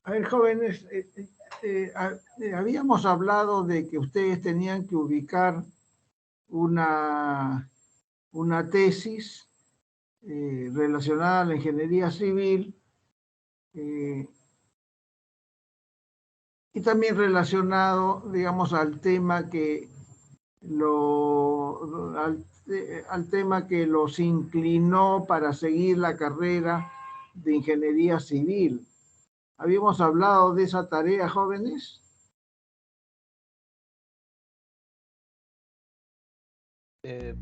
A ver, jóvenes, habíamos hablado de que ustedes tenían que ubicar una tesis relacionada a la ingeniería civil y también relacionado, digamos, al tema que al tema que los inclinó para seguir la carrera de ingeniería civil. ¿Habíamos hablado de esa tarea, jóvenes?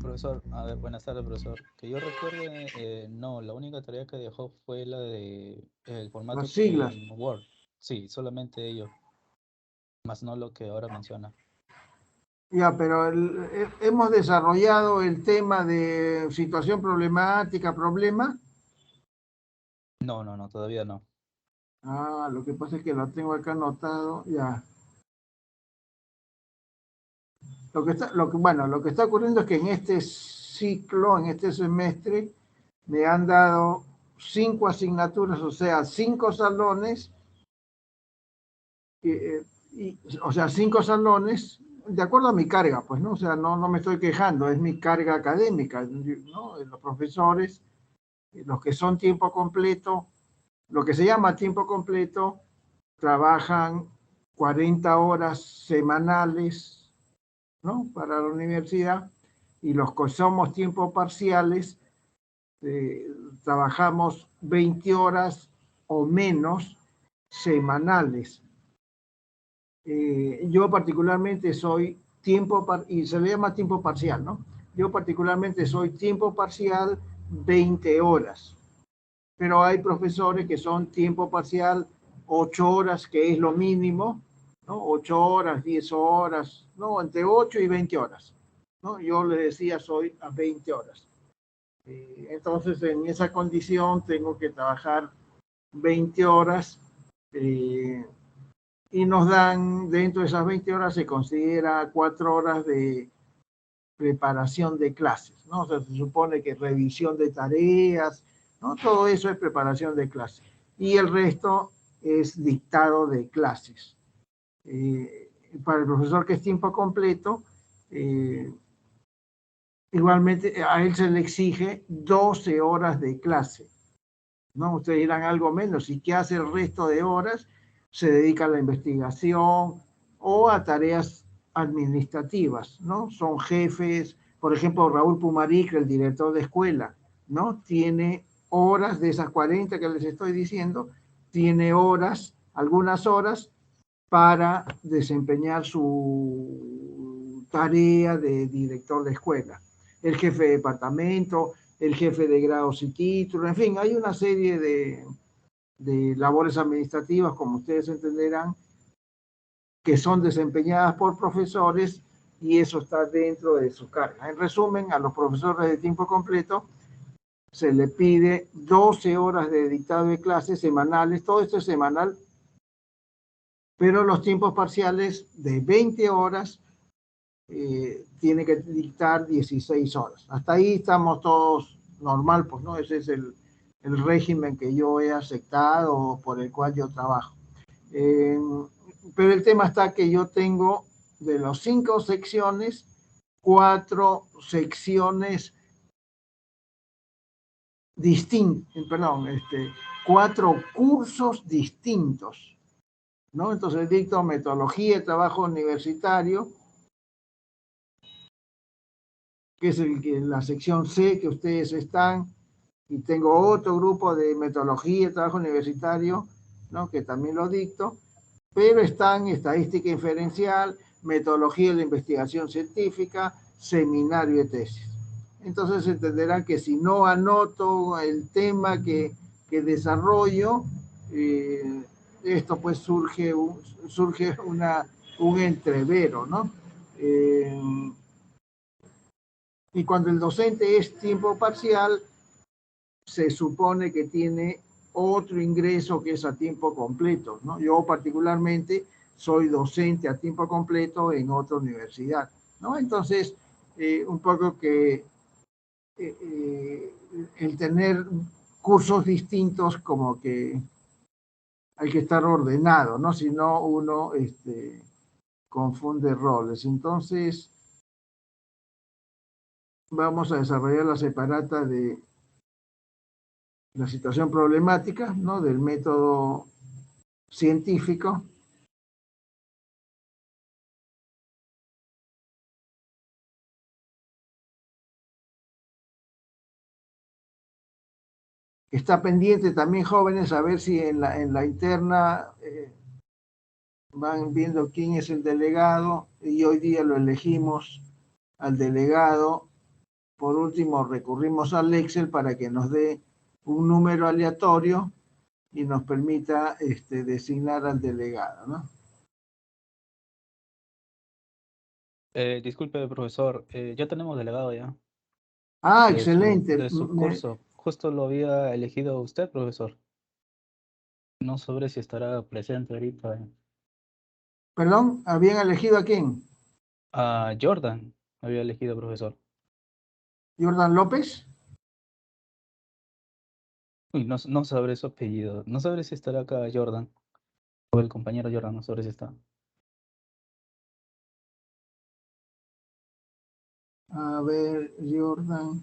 Profesor, a ver, buenas tardes, profesor. Que yo recuerde, no, la única tarea que dejó fue la de el Las formato siglas. en Word. Sí, solamente ello, más no lo que ahora menciona. Ya, pero hemos desarrollado el tema de situación problemática, problema. No, no, no, todavía no. Ah, lo que pasa es que lo tengo acá anotado, ya. Bueno, lo que está ocurriendo es que en este ciclo, en este semestre, me han dado 5 asignaturas, o sea, 5 salones, o sea, 5 salones, de acuerdo a mi carga, pues, ¿no? O sea, no me estoy quejando, es mi carga académica, ¿no? Los profesores, los que son tiempo completo, lo que se llama tiempo completo, trabajan 40 horas semanales, ¿no? Para la universidad, y los que somos tiempo parciales, eh, trabajamos 20 horas o menos semanales. Yo particularmente soy y se le llama tiempo parcial, ¿no? Yo particularmente soy tiempo parcial 20 horas, pero hay profesores que son tiempo parcial 8 horas, que es lo mínimo, ¿no? 8 horas, 10 horas, ¿no? Entre 8 y 20 horas, ¿no? Yo le decía soy a 20 horas. Entonces, en esa condición tengo que trabajar 20 horas eh, y nos dan, dentro de esas 20 horas se considera 4 horas de preparación de clases, ¿no? O sea, se supone que revisión de tareas, ¿no? Todo eso es preparación de clases. Y el resto es dictado de clases. Para el profesor que es tiempo completo, eh, igualmente a él se le exige 12 horas de clase, ¿no? Ustedes dirán algo menos. ¿Y qué hace el resto de horas? Se dedica a la investigación o a tareas administrativas, ¿no? Son jefes, por ejemplo, Raúl Pumaric, el director de escuela, ¿no? Tiene horas de esas 40 que les estoy diciendo, tiene horas, algunas horas para desempeñar su tarea de director de escuela. El jefe de departamento, el jefe de grados y títulos, en fin, hay una serie de labores administrativas, como ustedes entenderán, que son desempeñadas por profesores y eso está dentro de su carga. En resumen, a los profesores de tiempo completo se le pide 12 horas de dictado de clases semanales, todo esto es semanal, pero los tiempos parciales de 20 horas tiene que dictar 16 horas. Hasta ahí estamos todos normal, pues, ¿no? Ese es el régimen que yo he aceptado, por el cual yo trabajo. Eh, pero el tema está que yo tengo de las 5 secciones, 4 secciones distintas, perdón, 4 cursos distintos, ¿no? Entonces dicto metodología de trabajo universitario, que es la sección C que ustedes están, y tengo otro grupo de metodología de trabajo universitario, ¿no? Que también lo dicto, pero están estadística inferencial, metodología de la investigación científica, seminario de tesis. Entonces entenderán que si no anoto el tema que desarrollo, esto pues surge un entrevero, ¿no? Eh, y cuando el docente es tiempo parcial, se supone que tiene otro ingreso que es a tiempo completo, ¿no? Yo particularmente soy docente a tiempo completo en otra universidad, ¿no? Entonces, un poco que el tener cursos distintos como que hay que estar ordenado, ¿no? Si no, uno confunde roles. Entonces, vamos a desarrollar la separata de la situación problemática, ¿no? Del método científico. Está pendiente también, jóvenes, a ver si en la interna van viendo quién es el delegado, y hoy día lo elegimos al delegado. Por último, recurrimos al Excel para que nos dé un número aleatorio y nos permita designar al delegado, ¿no? Disculpe, profesor, ya tenemos delegado ya Ah, excelente. de su curso. Justo lo había elegido usted, profesor. No sobre si estará presente ahorita. Perdón, ¿habían elegido a quién? A Jordan había elegido, profesor. ¿Jordan López? Uy, no, no sabré su apellido. No sabré si estará acá Jordan. O el compañero Jordan, no sabré si está. A ver, Jordan.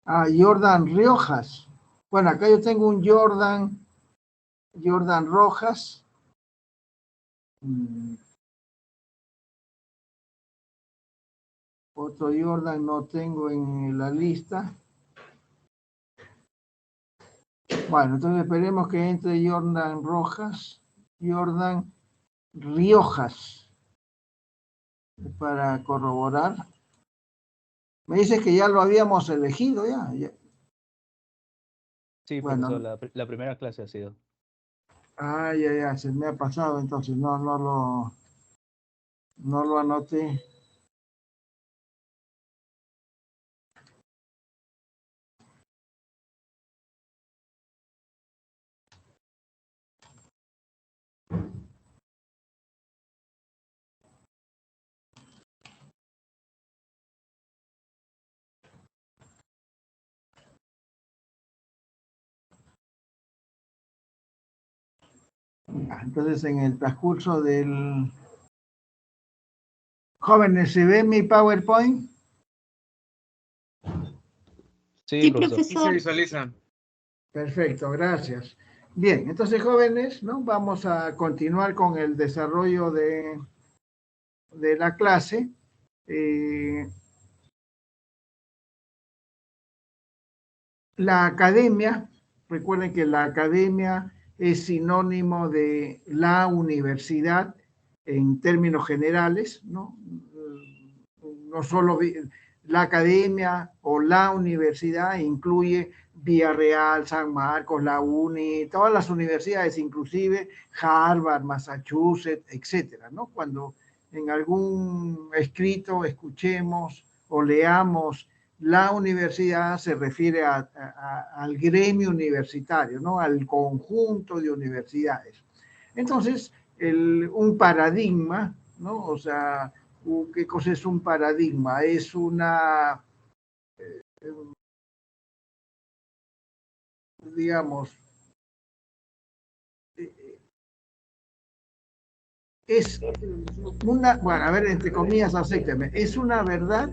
Jordan Riojas. Bueno, acá yo tengo un Jordan Rojas. Otro Jordan no tengo en la lista. Bueno, entonces esperemos que entre Jordan Riojas, para corroborar. Me dices que ya lo habíamos elegido ya. Sí, Bueno, profesor, la primera clase ha sido. ya, se me ha pasado, entonces no lo anoté. Entonces, en el transcurso del... Jóvenes, ¿se ve mi PowerPoint? Sí, profesor. Sí, se visualiza. Perfecto, gracias. Bien, entonces, jóvenes, ¿no? Vamos a continuar con el desarrollo de la clase. La academia, recuerden que la academia es sinónimo de la universidad en términos generales, ¿no? No solo la academia o la universidad incluye Villarreal, San Marcos, la UNI, todas las universidades, inclusive Harvard, Massachusetts, etcétera, ¿no? Cuando en algún escrito escuchemos o leamos la universidad, se refiere al gremio universitario, ¿no? Al conjunto de universidades. Entonces, un paradigma, ¿no? O sea, ¿qué cosa es un paradigma? Es una, digamos, es una, bueno, a ver, entre comillas, acépteme, es una verdad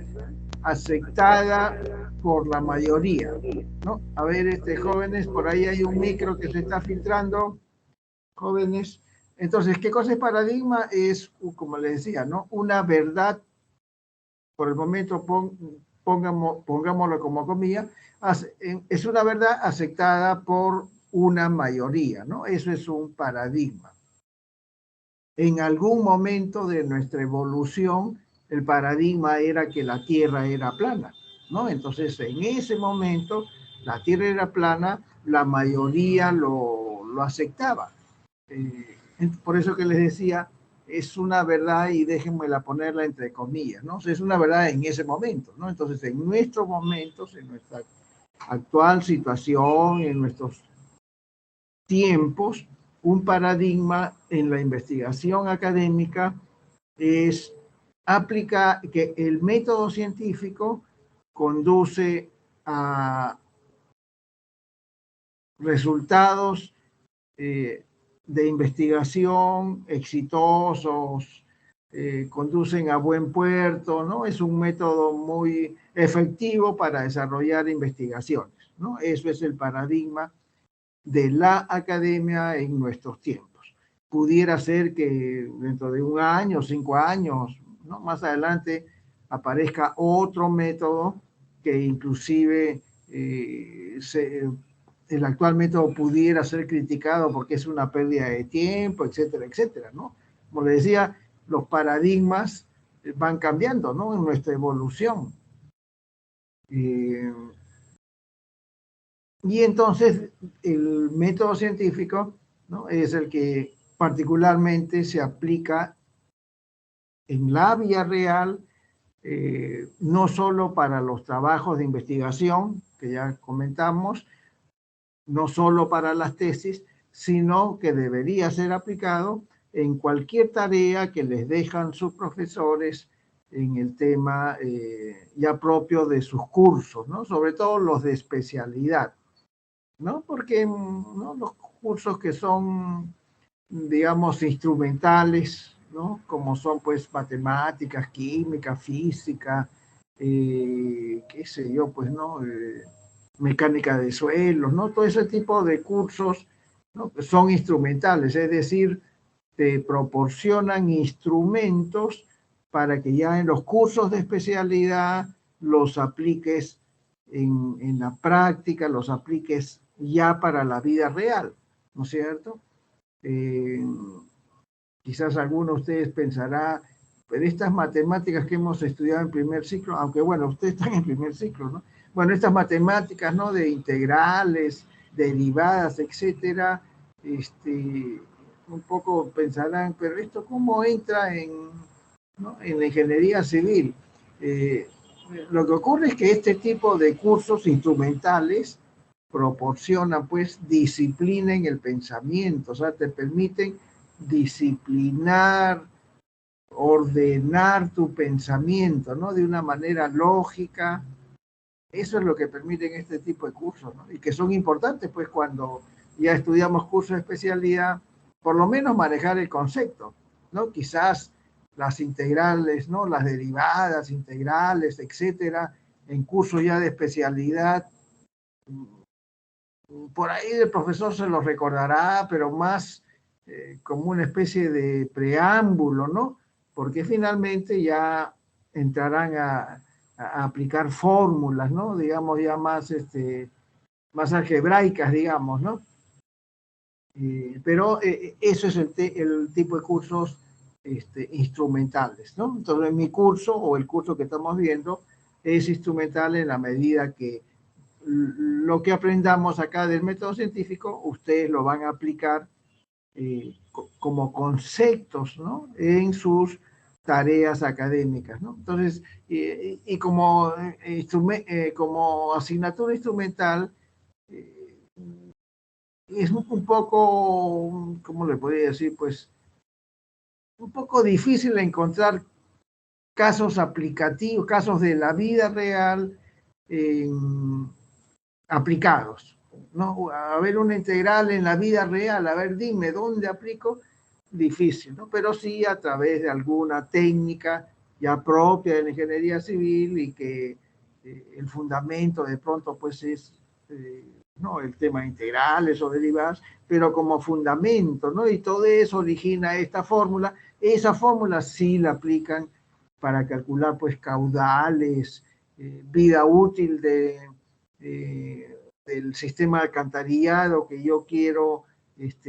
aceptada por la mayoría, ¿no? A ver, jóvenes, por ahí hay un micro que se está filtrando, jóvenes. Entonces, ¿qué cosa es paradigma? Es, como les decía, ¿no? Una verdad por el momento pongámoslo como comillas, es una verdad aceptada por una mayoría, ¿no? Eso es un paradigma. En algún momento de nuestra evolución, el paradigma era que la Tierra era plana, ¿no? Entonces, en ese momento, la Tierra era plana, la mayoría lo aceptaba. Por eso que les decía, es una verdad, y déjenmela ponerla entre comillas, ¿no? Es una verdad en ese momento, ¿no? Entonces, en nuestros momentos, en nuestra actual situación, en nuestros tiempos, un paradigma en la investigación académica es que el método científico conduce a resultados de investigación exitosos, conducen a buen puerto, ¿no? Es un método muy efectivo para desarrollar investigaciones, ¿no? Eso es el paradigma de la academia en nuestros tiempos. Pudiera ser que dentro de un año, 5 años, ¿no? Más adelante aparezca otro método que inclusive el actual método pudiera ser criticado porque es una pérdida de tiempo, etcétera, etcétera, ¿no? Como les decía, los paradigmas van cambiando, ¿no? En nuestra evolución. Y entonces el método científico, ¿no? Es el que particularmente se aplica en la vida real, no solo para los trabajos de investigación, que ya comentamos, no solo para las tesis, sino que debería ser aplicado en cualquier tarea que les dejan sus profesores en el tema ya propio de sus cursos, ¿no? Sobre todo los de especialidad, ¿no? Porque, ¿no? Los cursos que son, digamos, instrumentales, ¿no? Como son, pues, matemáticas, química, física, qué sé yo, pues, ¿no? Mecánica de suelos, ¿no? Todo ese tipo de cursos, ¿no? Son instrumentales, es decir, te proporcionan instrumentos para que ya en los cursos de especialidad los apliques en la práctica, los apliques ya para la vida real, ¿no es cierto? Quizás alguno de ustedes pensará, pero estas matemáticas que hemos estudiado en primer ciclo, aunque bueno, ustedes están en primer ciclo, ¿no? Bueno, estas matemáticas, ¿no? De integrales, derivadas, etcétera, un poco pensarán, pero esto cómo entra ¿no? En la ingeniería civil. Lo que ocurre es que este tipo de cursos instrumentales proporcionan, pues, disciplina en el pensamiento, o sea, te permiten disciplinar, ordenar tu pensamiento, ¿no? De una manera lógica. Eso es lo que permiten este tipo de cursos, ¿no? Y que son importantes, pues, cuando ya estudiamos cursos de especialidad, por lo menos manejar el concepto, ¿no? Quizás las integrales, ¿no? Las derivadas, integrales, etcétera, en cursos ya de especialidad, por ahí el profesor se lo recordará, pero más como una especie de preámbulo, ¿no? Porque finalmente ya entrarán a aplicar fórmulas, ¿no? Digamos ya más, más algebraicas, digamos, ¿no? Pero eso es el tipo de cursos instrumentales, ¿no? Entonces mi curso o el curso que estamos viendo es instrumental en la medida que lo que aprendamos acá del método científico, ustedes lo van a aplicar como conceptos, ¿no? En sus tareas académicas, ¿no? Entonces, y como, como asignatura instrumental, es un poco, ¿cómo le podría decir? Pues un poco difícil encontrar casos aplicativos, casos de la vida real aplicados, ¿no? A ver una integral en la vida real, a ver, dime, ¿dónde aplico? Difícil, ¿no? Pero sí a través de alguna técnica ya propia de la ingeniería civil y que el fundamento de pronto pues es, ¿no? El tema de integrales o derivadas, pero como fundamento, ¿no? Y todo eso origina esta fórmula. Esa fórmula sí la aplican para calcular pues caudales, vida útil del sistema de alcantarillado que yo quiero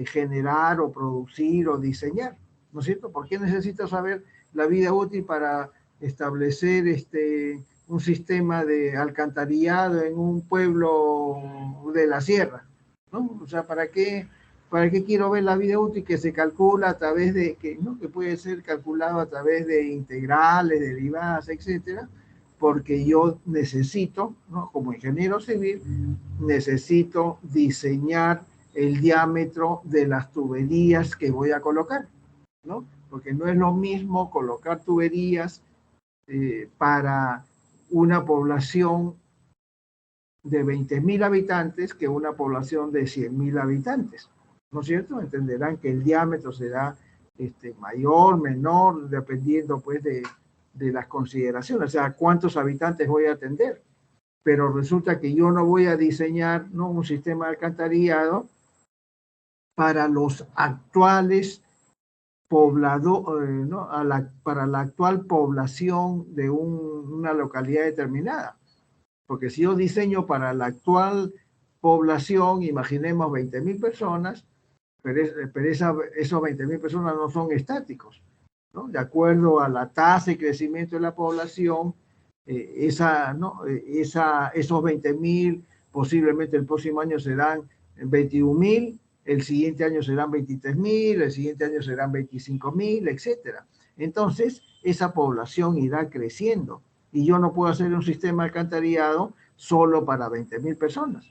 generar o producir o diseñar, ¿no es cierto? ¿Por qué necesito saber la vida útil para establecer un sistema de alcantarillado en un pueblo de la sierra? ¿No? O sea, ¿para qué quiero ver la vida útil que se calcula a través de, ¿no? que puede ser calculado a través de integrales, derivadas, etcétera? Porque yo necesito, ¿no? Como ingeniero civil, necesito diseñar el diámetro de las tuberías que voy a colocar, ¿no? Porque no es lo mismo colocar tuberías para una población de 20.000 habitantes que una población de 100.000 habitantes, ¿no es cierto? Entenderán que el diámetro será mayor, menor, dependiendo pues de las consideraciones, o sea, cuántos habitantes voy a atender. Pero resulta que yo no voy a diseñar, ¿no?, un sistema de alcantarillado para los actuales pobladores, ¿no?, para la actual población de una localidad determinada. Porque si yo diseño para la actual población, imaginemos 20.000 personas, pero esos 20.000 personas no son estáticos, ¿no? De acuerdo a la tasa de crecimiento de la población, esos 20.000 posiblemente el próximo año serán 21.000, el siguiente año serán 23.000, el siguiente año serán 25.000, etcétera. Entonces, esa población irá creciendo y yo no puedo hacer un sistema alcantarillado solo para 20.000 personas,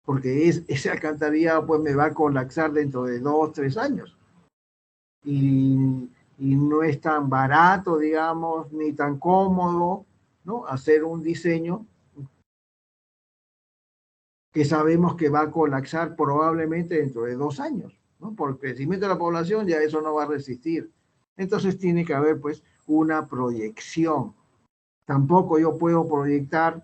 porque ese alcantarillado pues me va a colapsar dentro de 2, 3 años. Y no es tan barato, digamos, ni tan cómodo, ¿no?, hacer un diseño que sabemos que va a colapsar probablemente dentro de 2 años, ¿no? Por el crecimiento de la población ya eso no va a resistir. Entonces tiene que haber pues una proyección. Tampoco yo puedo proyectar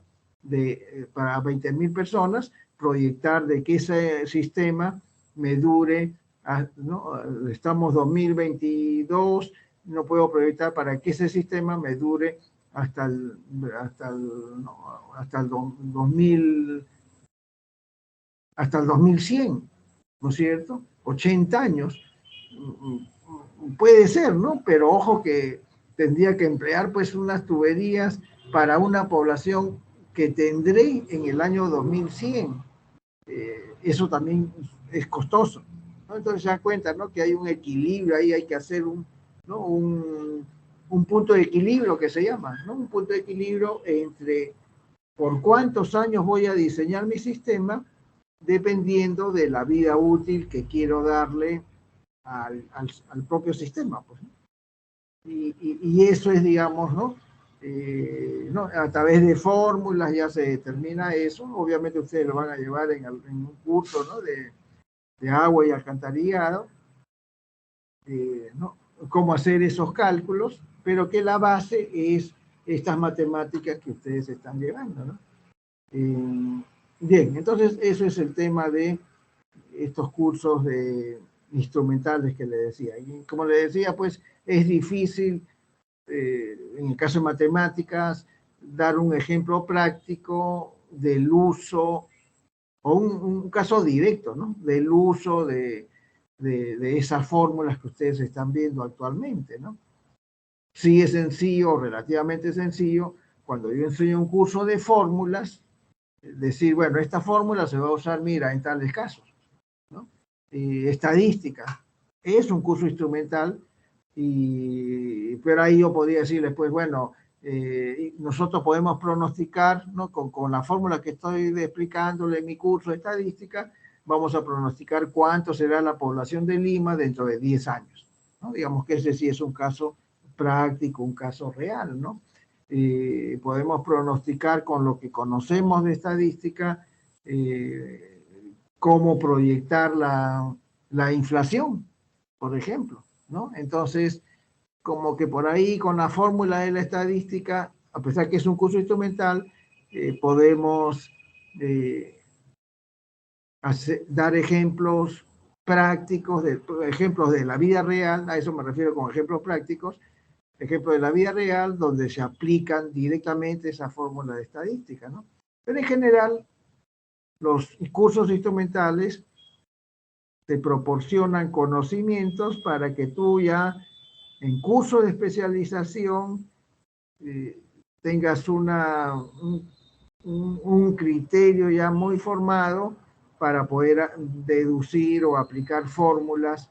para 20.000 personas, proyectar de que ese sistema me dure, ¿no? Estamos 2022, no puedo proyectar para que ese sistema me dure hasta el 2100, ¿no es cierto? 80 años. Puede ser, ¿no? Pero ojo que tendría que emplear pues unas tuberías para una población que tendré en el año 2100. Eso también es costoso, ¿no? Entonces se dan cuenta, ¿no?, que hay un equilibrio ahí, hay que hacer ¿no?, un punto de equilibrio que se llama, ¿no? Un punto de equilibrio entre por cuántos años voy a diseñar mi sistema dependiendo de la vida útil que quiero darle al propio sistema, pues. Y eso es, digamos, ¿no? ¿No? A través de fórmulas ya se determina eso. Obviamente ustedes lo van a llevar en un curso, ¿no?, de agua y alcantarillado, ¿no?, cómo hacer esos cálculos, pero que la base es estas matemáticas que ustedes están llevando, ¿no? Bien, entonces eso es el tema de estos cursos instrumentales que le decía. Y como le decía, pues es difícil, en el caso de matemáticas, dar un ejemplo práctico del uso, o un caso directo, ¿no?, del uso de esas fórmulas que ustedes están viendo actualmente, ¿no? Sí es sencillo, relativamente sencillo, cuando yo enseño un curso de fórmulas, decir, bueno, esta fórmula se va a usar, mira, en tales casos, ¿no? Estadística es un curso instrumental, pero ahí yo podría decirles, pues bueno, nosotros podemos pronosticar, ¿no?, con la fórmula que estoy explicándole en mi curso de estadística, vamos a pronosticar cuánto será la población de Lima dentro de 10 años, ¿no? Digamos que ese sí es un caso práctico, un caso real, ¿no? Podemos pronosticar con lo que conocemos de estadística, cómo proyectar la inflación, por ejemplo, ¿no? Entonces, como que por ahí con la fórmula de la estadística, a pesar que es un curso instrumental, podemos dar ejemplos prácticos, ejemplos de la vida real, a eso me refiero con ejemplos prácticos, ejemplo de la vida real, donde se aplican directamente esa fórmula de estadística, ¿no? Pero en general, los cursos instrumentales te proporcionan conocimientos para que tú ya en curso de especialización tengas un criterio ya muy formado para poder deducir o aplicar fórmulas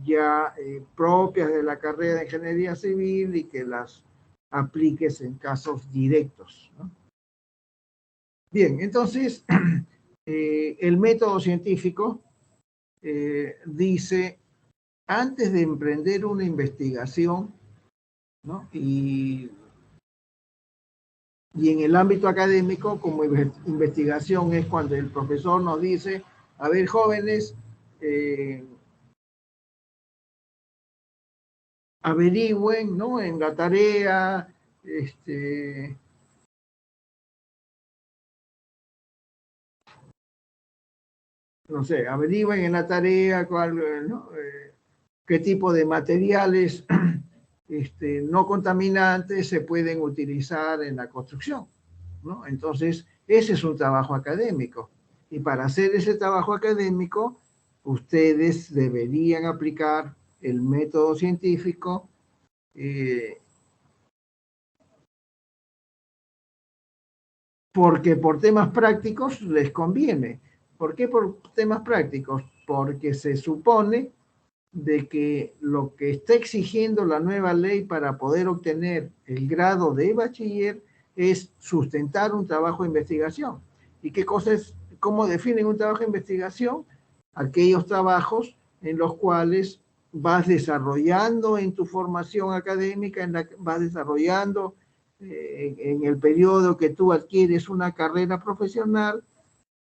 ya propias de la carrera de ingeniería civil y que las apliques en casos directos, ¿no? Bien, entonces, el método científico dice, antes de emprender una investigación, ¿no? Y en el ámbito académico, como investigación, es cuando el profesor nos dice, a ver, jóvenes, averigüen, ¿no? En la tarea, no sé, averigüen en la tarea cuál, ¿no? Qué tipo de materiales no contaminantes se pueden utilizar en la construcción, ¿no? Entonces, ese es un trabajo académico. Y para hacer ese trabajo académico, ustedes deberían aplicar el método científico porque por temas prácticos les conviene. ¿Por qué por temas prácticos? Porque se supone de que lo que está exigiendo la nueva ley para poder obtener el grado de bachiller es sustentar un trabajo de investigación. ¿Y qué cosa es, cómo definen un trabajo de investigación? Aquellos trabajos en los cuales vas desarrollando en tu formación académica, vas desarrollando en el periodo que tú adquieres una carrera profesional,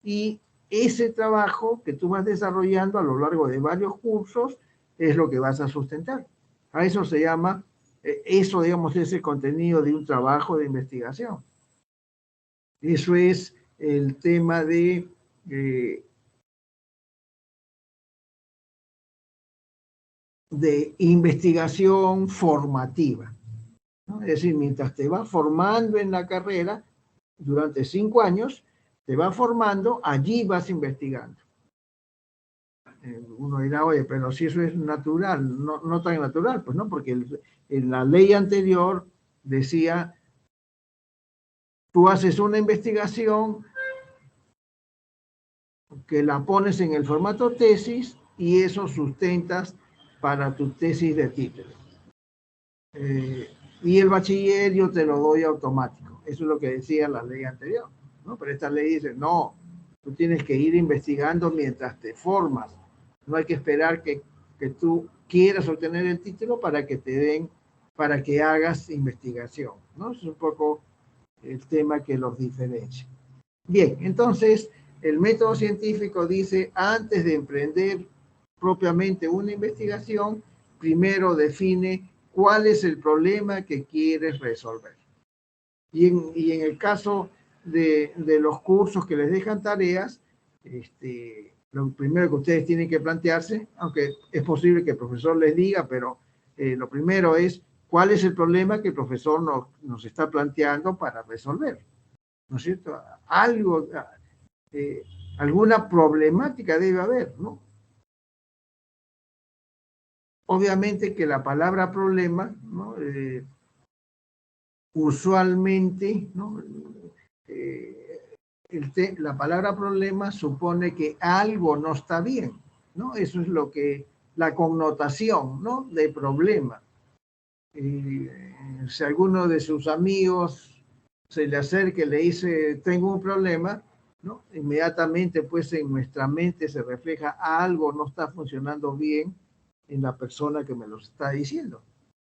y ese trabajo que tú vas desarrollando a lo largo de varios cursos es lo que vas a sustentar. A eso se llama, eso digamos es el contenido de un trabajo de investigación. Eso es el tema de investigación formativa, ¿no? Es decir, mientras te vas formando en la carrera, durante 5 años, te vas formando, allí vas investigando. Uno dirá, oye, pero si eso es natural, no, no tan natural, pues no, porque en la ley anterior decía, tú haces una investigación que la pones en el formato tesis y eso sustentas para tu tesis de título. Y el bachiller yo te lo doy automático. Eso es lo que decía la ley anterior, ¿no? Pero esta ley dice, no, tú tienes que ir investigando mientras te formas. No hay que esperar que tú quieras obtener el título para que te den, para que hagas investigación, ¿no? Es un poco el tema que los diferencia. Bien, entonces, el método científico dice, antes de emprender propiamente una investigación, primero define cuál es el problema que quieres resolver. Y en el caso de los cursos que les dejan tareas, lo primero que ustedes tienen que plantearse, aunque es posible que el profesor les diga, pero lo primero es cuál es el problema que el profesor nos está planteando para resolver, ¿no es cierto? Algo, alguna problemática debe haber, ¿no? Obviamente que la palabra problema, ¿no? Usualmente, ¿no? La palabra problema supone que algo no está bien, ¿no? Eso es lo que, la connotación, ¿no? De problema. Si alguno de sus amigos se le acerca y le dice, tengo un problema, ¿no? Inmediatamente, pues, en nuestra mente se refleja algo no está funcionando bien en la persona que me lo está diciendo,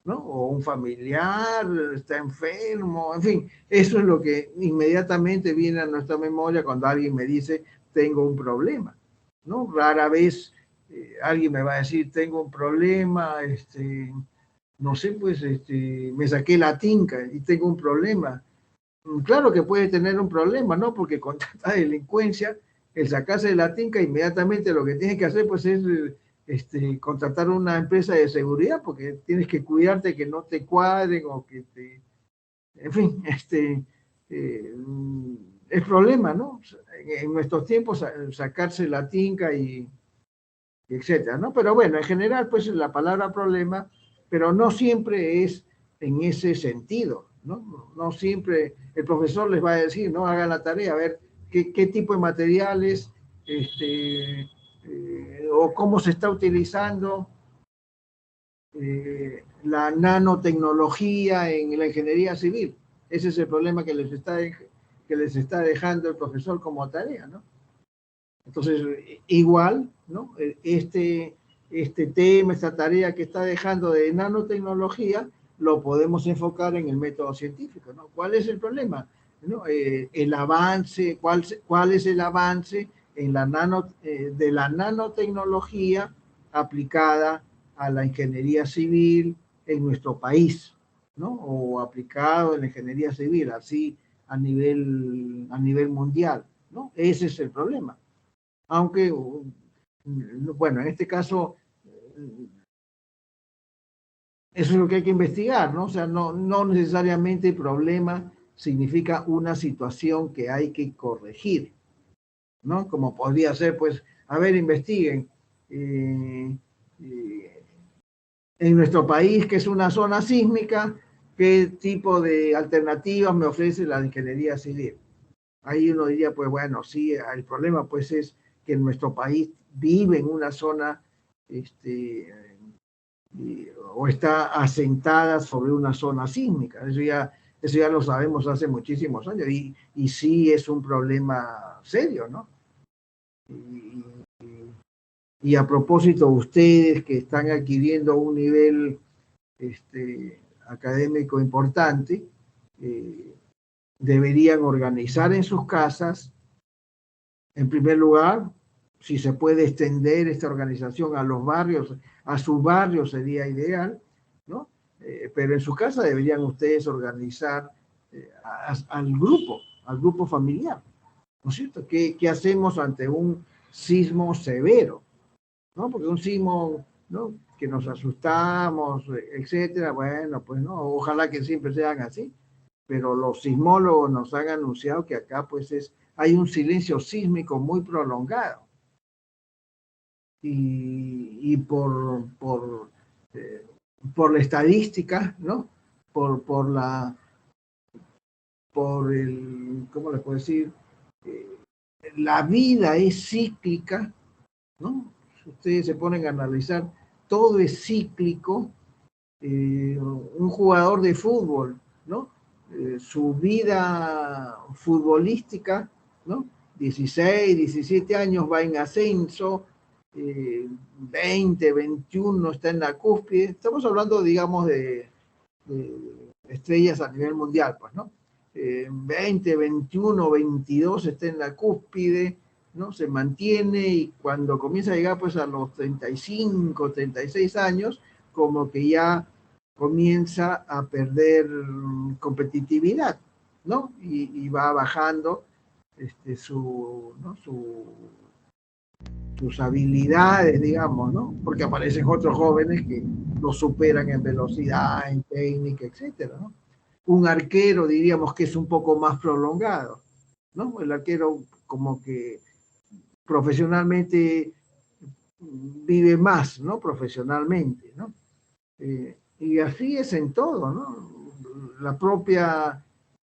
¿no? O un familiar está enfermo, en fin, eso es lo que inmediatamente viene a nuestra memoria cuando alguien me dice, tengo un problema, ¿no? Rara vez alguien me va a decir, tengo un problema, no sé, pues, me saqué la tinca y tengo un problema. Claro que puede tener un problema, ¿no? Porque con tanta delincuencia, el sacarse de la tinca, inmediatamente lo que tiene que hacer, pues, es contratar una empresa de seguridad porque tienes que cuidarte que no te cuadren o que te... En fin, es problema, ¿no? En nuestros tiempos sacarse la tinca y etcétera, ¿no? Pero bueno, en general, pues la palabra problema, pero no siempre es en ese sentido, ¿no? No siempre el profesor les va a decir, no, hagan la tarea, a ver qué tipo de materiales, o cómo se está utilizando la nanotecnología en la ingeniería civil. Ese es el problema que les está dejando el profesor como tarea, ¿no? Entonces, igual, ¿no? Este tema, esta tarea que está dejando de nanotecnología, lo podemos enfocar en el método científico, ¿no? ¿Cuál es el problema? ¿No? El avance, ¿cuál es el avance en de la nanotecnología aplicada a la ingeniería civil en nuestro país, ¿no? O aplicado en la ingeniería civil, así a nivel mundial, ¿no? Ese es el problema. Aunque, bueno, en este caso, eso es lo que hay que investigar, ¿no? O sea, no necesariamente el problema significa una situación que hay que corregir, ¿no? Como podría ser, pues, a ver, investiguen. En nuestro país, que es una zona sísmica, ¿qué tipo de alternativas me ofrece la ingeniería civil? Ahí uno diría, pues bueno, sí, el problema pues es que nuestro país vive en una zona o está asentada sobre una zona sísmica. Eso ya lo sabemos hace muchísimos años y sí es un problema serio, ¿no? Y a propósito, ustedes que están adquiriendo un nivel académico importante, deberían organizar en sus casas, en primer lugar, si se puede extender esta organización a los barrios, a sus barrios sería ideal, ¿no? Pero en su casa deberían ustedes organizar al grupo familiar, ¿no es cierto? ¿Qué hacemos ante un sismo severo? ¿No? Porque un sismo, ¿no? Que nos asustamos, etcétera, bueno, pues no, ojalá que siempre sean así, pero los sismólogos nos han anunciado que acá pues hay un silencio sísmico muy prolongado. Y por la estadística, ¿no? Por el, ¿cómo les puedo decir? La vida es cíclica, ¿no? Si ustedes se ponen a analizar, todo es cíclico. Un jugador de fútbol, ¿no? Su vida futbolística, ¿no? 16, 17 años va en ascenso, 20, 21 está en la cúspide. Estamos hablando, digamos, de estrellas a nivel mundial, pues, ¿no? 20, 21, 22 está en la cúspide, ¿no? Se mantiene y cuando comienza a llegar pues a los 35, 36 años, como que ya comienza a perder competitividad, ¿no? Y va bajando ¿no? sus habilidades, digamos, ¿no? Porque aparecen otros jóvenes que lo superan en velocidad, en técnica, etcétera, ¿no? Un arquero diríamos que es un poco más prolongado, ¿no? El arquero como que profesionalmente vive más, ¿no? Profesionalmente, ¿no? Y así es en todo, ¿no? La propia,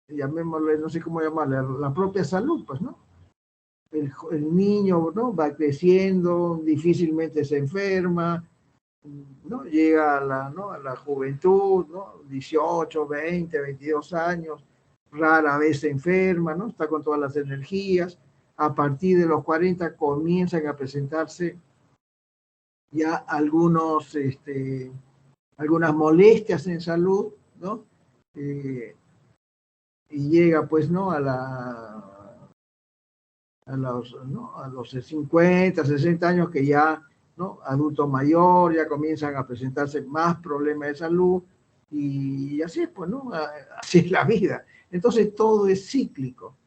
llamémosle, no sé cómo llamarle, la propia salud, pues, ¿no? El niño, ¿no? Va creciendo, difícilmente se enferma, ¿no? Llega ¿no? a la juventud, ¿no? 18, 20, 22 años, rara vez se enferma, ¿no? Está con todas las energías. A partir de los 40 comienzan a presentarse ya algunas molestias en salud, ¿no? Y llega pues, ¿no? A los 50, 60 años que ya, ¿no? Adulto mayor, ya comienzan a presentarse más problemas de salud y así es, pues, ¿no? Así es la vida. Entonces todo es cíclico.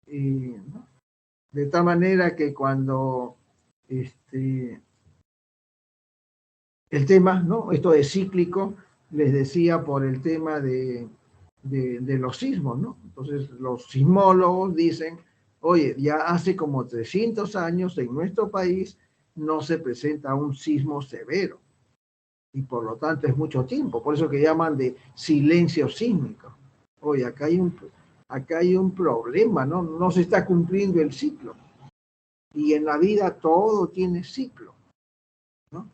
¿No? De tal manera que cuando el tema, ¿no? Esto de cíclico, les decía por el tema de los sismos, ¿no? Entonces los sismólogos dicen, oye, ya hace como 300 años en nuestro país no se presenta un sismo severo y por lo tanto es mucho tiempo, por eso que llaman de silencio sísmico. Oye, acá hay un problema, ¿no? No se está cumpliendo el ciclo y en la vida todo tiene ciclo, ¿no?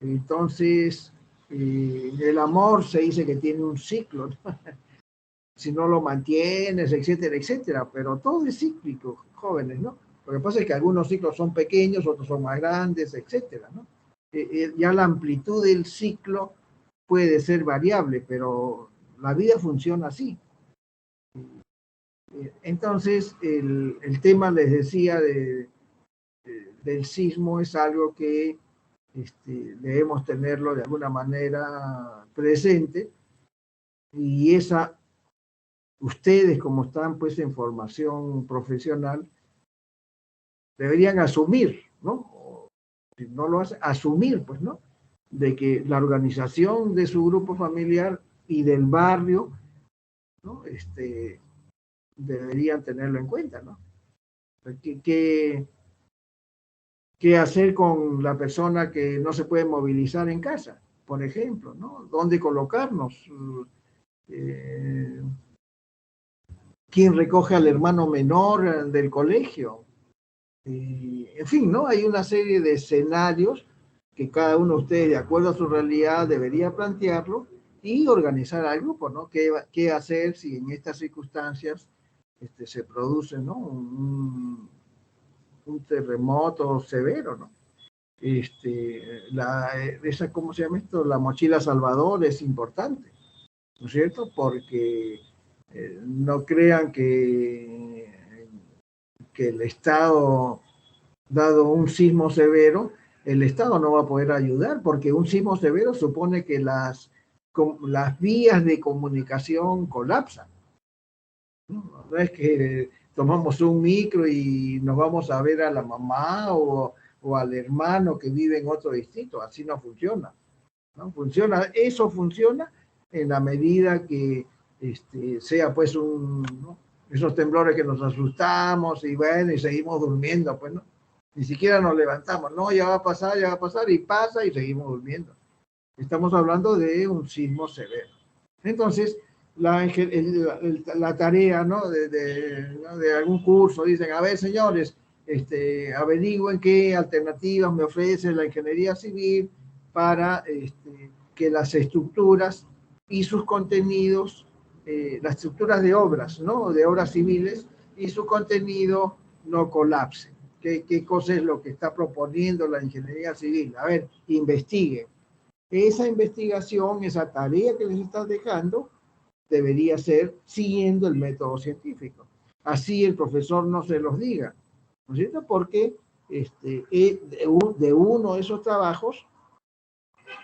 Entonces, el amor se dice que tiene un ciclo, ¿no? Si no lo mantienes, etcétera, etcétera, pero todo es cíclico, jóvenes, ¿no? Lo que pasa es que algunos ciclos son pequeños, otros son más grandes, etcétera, ¿no? Ya la amplitud del ciclo puede ser variable, pero la vida funciona así. Entonces, el tema, les decía, del sismo es algo que debemos tenerlo de alguna manera presente, y ustedes, como están pues en formación profesional, deberían asumir, ¿no? O, si no lo hacen, asumir, pues, ¿no? De que la organización de su grupo familiar y del barrio, ¿no? Deberían tenerlo en cuenta, ¿no? ¿Qué hacer con la persona que no se puede movilizar en casa, por ejemplo, ¿no? ¿Dónde colocarnos? Eh, ¿Quién recoge al hermano menor del colegio? En fin, ¿no? Hay una serie de escenarios que cada uno de ustedes, de acuerdo a su realidad, debería plantearlo y organizar al grupo, ¿no? ¿Qué hacer si en estas circunstancias se produce, ¿no? Un terremoto severo, ¿no? ¿Cómo se llama esto? La mochila Salvador es importante, ¿no es cierto? Porque no crean que el Estado, dado un sismo severo, el Estado no va a poder ayudar, porque un sismo severo supone que las vías de comunicación colapsan. No es que tomamos un micro y nos vamos a ver a la mamá o al hermano que vive en otro distrito, así no funciona. ¿No? Eso funciona en la medida que sea pues ¿no? Esos temblores que nos asustamos y bueno, y seguimos durmiendo, pues no, ni siquiera nos levantamos, no, ya va a pasar y pasa y seguimos durmiendo. Estamos hablando de un sismo severo. Entonces, la tarea, ¿no? De algún curso, dicen, a ver, señores, averigüen qué alternativas me ofrece la ingeniería civil para que las estructuras y sus contenidos, las estructuras de obras, ¿no? De obras civiles y su contenido no colapse. ¿Qué cosa es lo que está proponiendo la ingeniería civil? A ver, investiguen. Esa investigación, esa tarea que les estás dejando, debería ser siguiendo el método científico. Así el profesor no se los diga, ¿no es cierto? Porque de uno de esos trabajos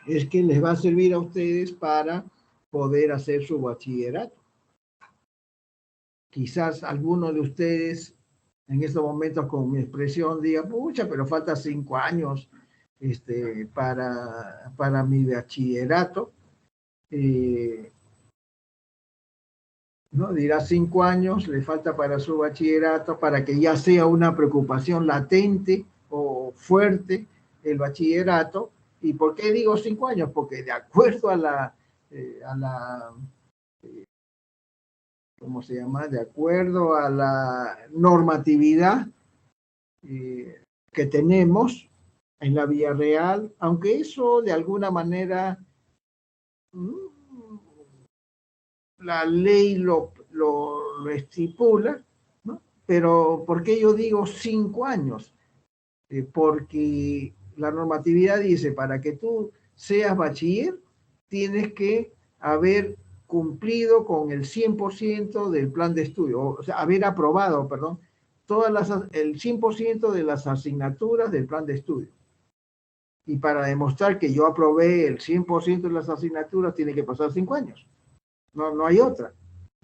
es que les va a servir a ustedes para poder hacer su bachillerato. Quizás alguno de ustedes en estos momentos con mi expresión diga, pucha, pero falta 5 años para mi bachillerato. ¿No? Dirá 5 años, le falta para su bachillerato, para que ya sea una preocupación latente o fuerte el bachillerato. ¿Y por qué digo 5 años? Porque de acuerdo a la ¿cómo se llama? De acuerdo a la normatividad que tenemos en la vía real, aunque eso de alguna manera la ley lo estipula, ¿no? Pero ¿por qué yo digo 5 años? Porque la normatividad dice, para que tú seas bachiller, tienes que haber cumplido con el 100% del plan de estudio, o sea, haber aprobado, perdón, el 100% de las asignaturas del plan de estudio. Y para demostrar que yo aprobé el 100% de las asignaturas, tiene que pasar 5 años. No hay otra.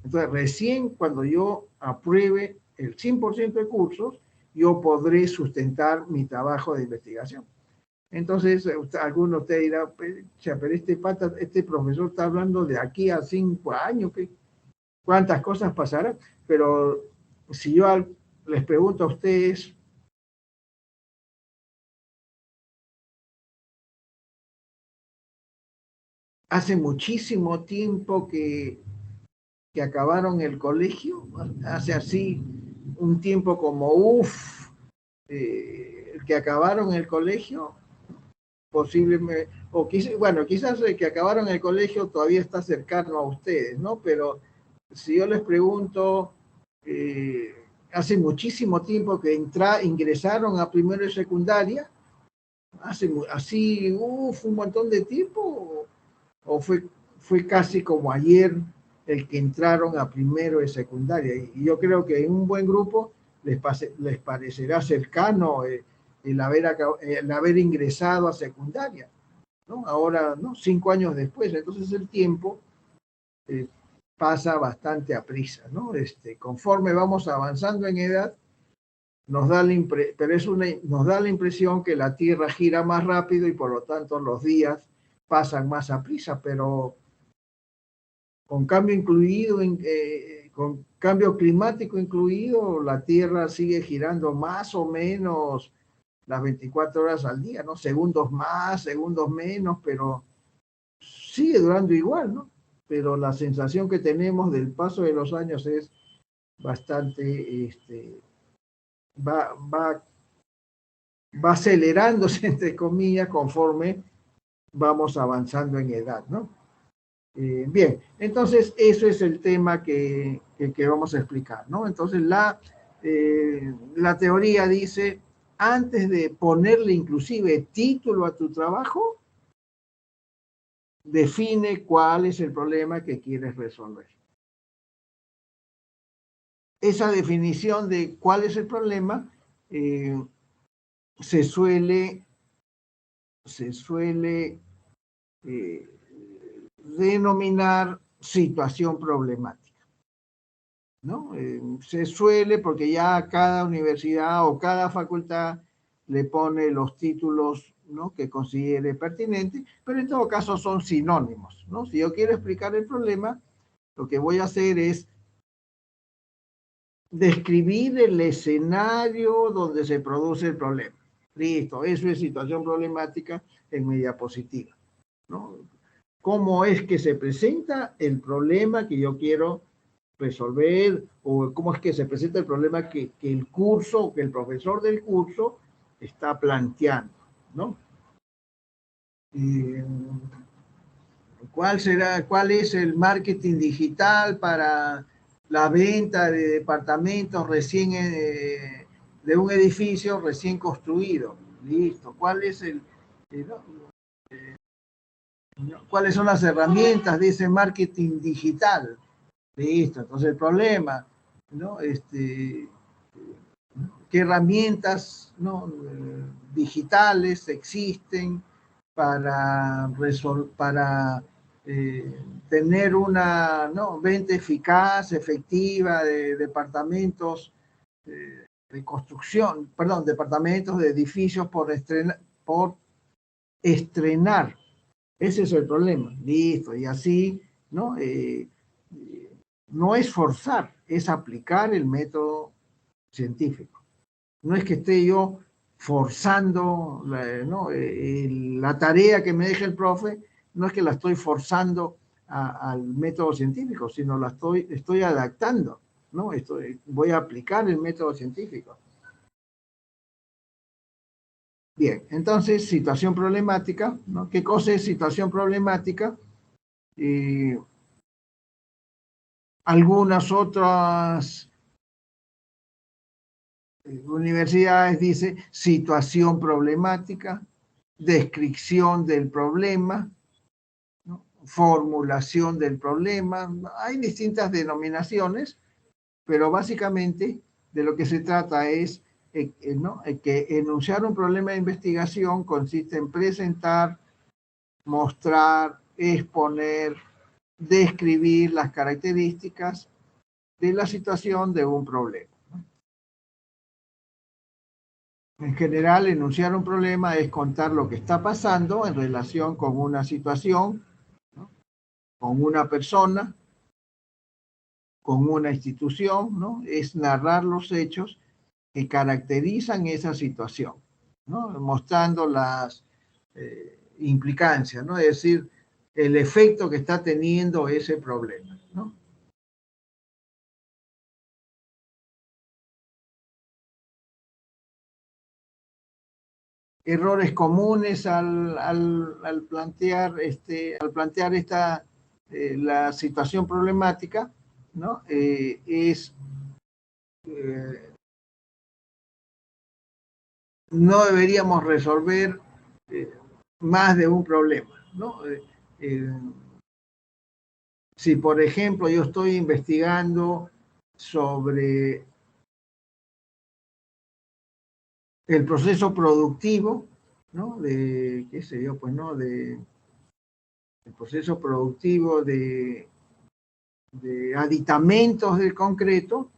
Entonces, recién cuando yo apruebe el 100% de cursos, yo podré sustentar mi trabajo de investigación. Entonces, alguno de ustedes dirá, pero este profesor está hablando de aquí a 5 años, ¿cuántas cosas pasarán? Pero si yo les pregunto a ustedes, hace muchísimo tiempo que acabaron el colegio, hace así un tiempo como que acabaron el colegio, posiblemente, bueno, quizás el que acabaron el colegio todavía está cercano a ustedes, ¿no? Pero si yo les pregunto, hace muchísimo tiempo que ingresaron a primero y secundaria, así, un montón de tiempo, o fue casi como ayer el que entraron a primero y secundaria. Y yo creo que en un buen grupo les parecerá cercano el haber ingresado a secundaria, ¿no? Ahora, ¿no? 5 años después. Entonces el tiempo eh, pasa bastante a prisa, ¿no? Conforme vamos avanzando en edad, nos da la impresión que la Tierra gira más rápido y por lo tanto los días pasan más a prisa, pero con con cambio climático incluido, la Tierra sigue girando más o menos las 24 horas al día, ¿no? Segundos más, segundos menos, pero sigue durando igual, ¿no? Pero la sensación que tenemos del paso de los años es bastante, va acelerándose, entre comillas, conforme vamos avanzando en edad, ¿no? Bien, entonces eso es el tema que vamos a explicar, ¿no? Entonces la teoría dice, antes de ponerle inclusive título a tu trabajo, define cuál es el problema que quieres resolver. Esa definición de cuál es el problema se suele denominar situación problemática, ¿no? Se suele, porque ya cada universidad o cada facultad le pone los títulos, ¿no?, que considere pertinentes, pero en todo caso son sinónimos, ¿no? Si yo quiero explicar el problema, lo que voy a hacer es describir el escenario donde se produce el problema. Listo, eso es situación problemática en mi diapositiva, ¿no? ¿Cómo es que se presenta el problema que yo quiero resolver, o cómo es que se presenta el problema que el curso, que el profesor del curso está planteando, ¿no? ¿Cuál es el marketing digital para la venta de departamentos de un edificio recién construido? Listo. ¿Cuáles son las herramientas de ese marketing digital? Listo. Entonces el problema, ¿no? ¿Qué herramientas, ¿no?, digitales existen para tener una, ¿no?, venta eficaz, efectiva de departamentos de construcción, perdón, departamentos de edificios por estrenar? Ese es el problema. Listo. Y así, ¿no? No es forzar, es aplicar el método científico. No es que esté yo forzando, ¿no?, la tarea que me deja el profe, no es que la estoy forzando al método científico, sino la estoy adaptando, ¿no? Voy a aplicar el método científico. Bien, entonces, situación problemática, ¿no? ¿Qué cosa es situación problemática? Algunas otras universidades dicen situación problemática, descripción del problema, ¿no?, formulación del problema. Hay distintas denominaciones, pero básicamente de lo que se trata es, ¿no?, que enunciar un problema de investigación consiste en presentar, mostrar, exponer, describir las características de la situación de un problema. En general, enunciar un problema es contar lo que está pasando en relación con una situación, ¿no? Con una persona, con una institución, ¿no? Es narrar los hechos que caracterizan esa situación, ¿no? Mostrando las implicancias, ¿no? Es decir, el efecto que está teniendo ese problema, ¿no? Errores comunes al plantear esta la situación problemática, ¿no? No deberíamos resolver eh, más de un problema, ¿no? Eh, si, por ejemplo, yo estoy investigando sobre el proceso productivo, ¿no? De, qué sé yo, pues, ¿no? El proceso productivo de aditamentos del concreto,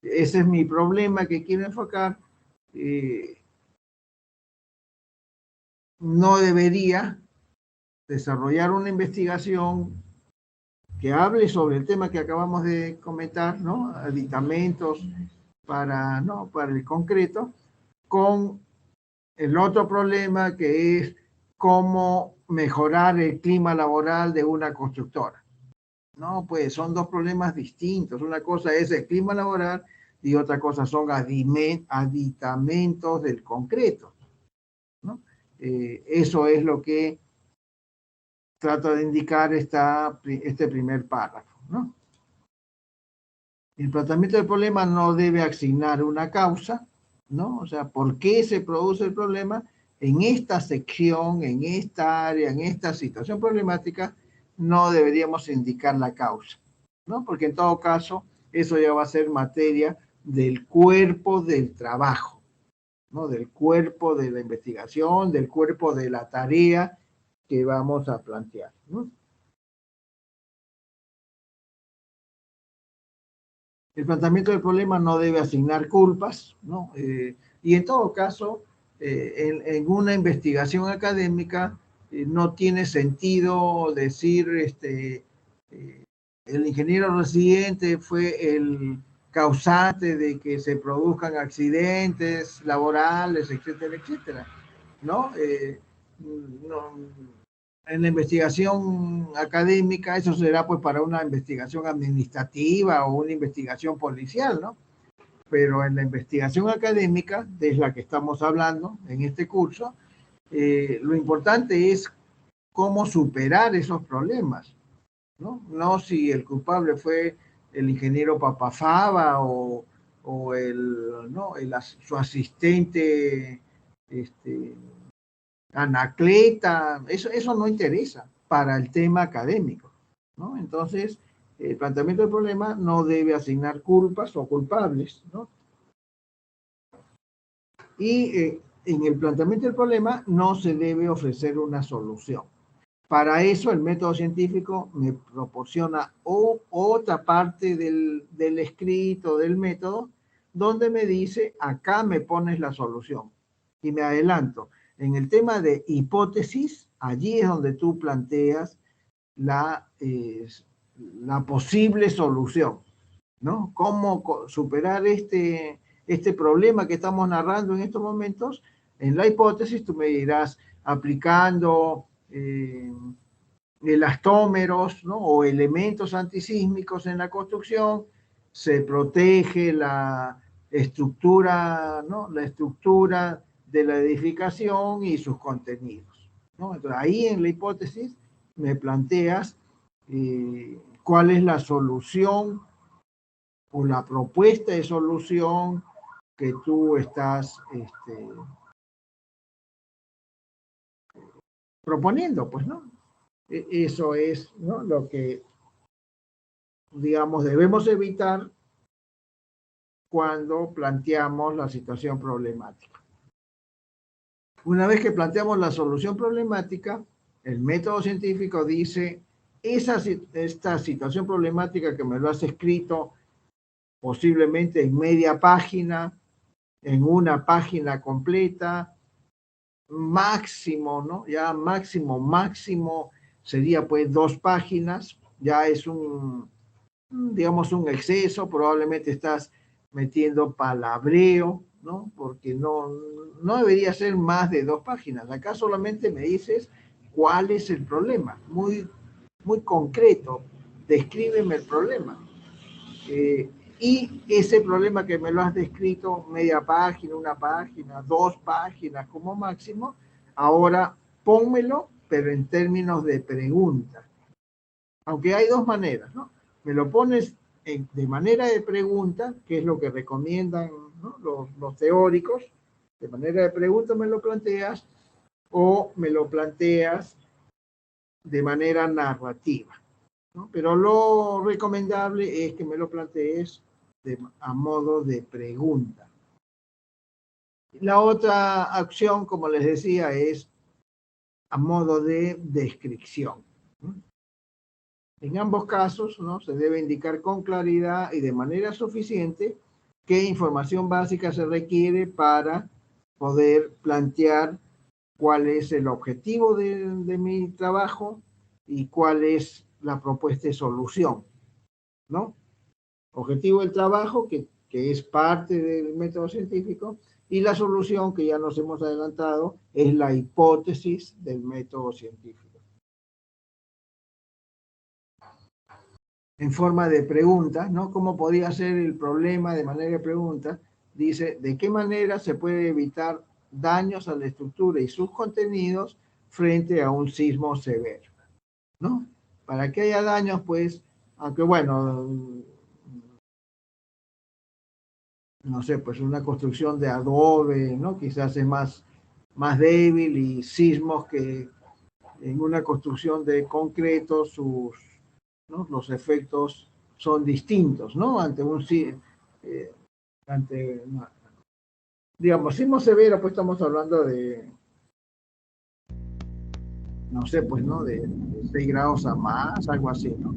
ese es mi problema que quiero enfocar. No debería desarrollar una investigación que hable sobre el tema que acabamos de comentar, ¿no? Aditamentos para, ¿no? Para el concreto, con el otro problema que es cómo mejorar el clima laboral de una constructora. No, pues son dos problemas distintos. Una cosa es el clima laboral y otra cosa son aditamentos del concreto, ¿no? Eso es lo que trata de indicar este primer párrafo, ¿no? El planteamiento del problema no debe asignar una causa, ¿no? O sea, ¿por qué se produce el problema? En esta sección, en esta área, en esta situación problemática, no deberíamos indicar la causa, ¿no? Porque en todo caso, eso ya va a ser materia del cuerpo del trabajo, ¿no? Del cuerpo de la investigación, del cuerpo de la tarea que vamos a plantear, ¿no? El planteamiento del problema no debe asignar culpas, ¿no? Y en todo caso, en una investigación académica no tiene sentido decir el ingeniero residente fue el causante de que se produzcan accidentes laborales, etcétera, etcétera, ¿no? No, en la investigación académica, eso será pues para una investigación administrativa o una investigación policial, ¿no? Pero en la investigación académica, de la que estamos hablando en este curso, lo importante es cómo superar esos problemas, ¿no? No si el culpable fue el ingeniero Papafava o ¿no? Su asistente, Anacleta, eso no interesa para el tema académico, ¿no? Entonces, el planteamiento del problema no debe asignar culpas o culpables, ¿no? Y en el planteamiento del problema no se debe ofrecer una solución. Para eso el método científico me proporciona otra parte del escrito, del método, donde me dice, acá me pones la solución. Y me adelanto, en el tema de hipótesis, allí es donde tú planteas la posible solución, ¿no? Cómo superar este problema que estamos narrando en estos momentos. En la hipótesis tú me dirás, aplicando elastómeros, ¿no? O elementos antisísmicos en la construcción, se protege la estructura, ¿no? La estructura de la edificación y sus contenidos, ¿no? Entonces, ahí en la hipótesis me planteas cuál es la solución o la propuesta de solución que tú estás proponiendo, pues, ¿no? Eso es, ¿no? Lo que, digamos, debemos evitar cuando planteamos la situación problemática. Una vez que planteamos la solución problemática, el método científico dice, esta situación problemática que me lo has escrito posiblemente en media página en una página completa, máximo, ¿no? Ya máximo sería pues 2 páginas, ya es digamos, un exceso, probablemente estás metiendo palabreo, ¿no? Porque no debería ser más de 2 páginas. Acá solamente me dices cuál es el problema, muy concreto, descríbeme el problema. Y ese problema que me lo has descrito, media página, 1 página, 2 páginas como máximo, ahora pónmelo, pero en términos de pregunta. Aunque hay 2 maneras, ¿no? Me lo pones de manera de pregunta, que es lo que recomiendan, ¿no? los teóricos, de manera de pregunta me lo planteas, o me lo planteas de manera narrativa, ¿no? Pero lo recomendable es que me lo plantees a modo de pregunta. La otra opción, como les decía, es a modo de descripción. En ambos casos, ¿no? Se debe indicar con claridad y de manera suficiente qué información básica se requiere para poder plantear cuál es el objetivo de mi trabajo y cuál es la propuesta de solución, ¿no? Objetivo del trabajo, que es parte del método científico, y la solución, que ya nos hemos adelantado, es la hipótesis del método científico. En forma de pregunta, ¿no? ¿Cómo podría ser el problema de manera de pregunta? Dice, ¿de qué manera se puede evitar daños a la estructura y sus contenidos frente a un sismo severo? ¿No? Para que haya daños, pues, aunque bueno, no sé, pues una construcción de adobe, ¿no? Quizás es más débil, y sismos que en una construcción de concreto, ¿no? Los efectos son distintos, ¿no? Digamos, sismo severo, pues estamos hablando de, no sé, pues, ¿no? De 6 grados a más, algo así, ¿no?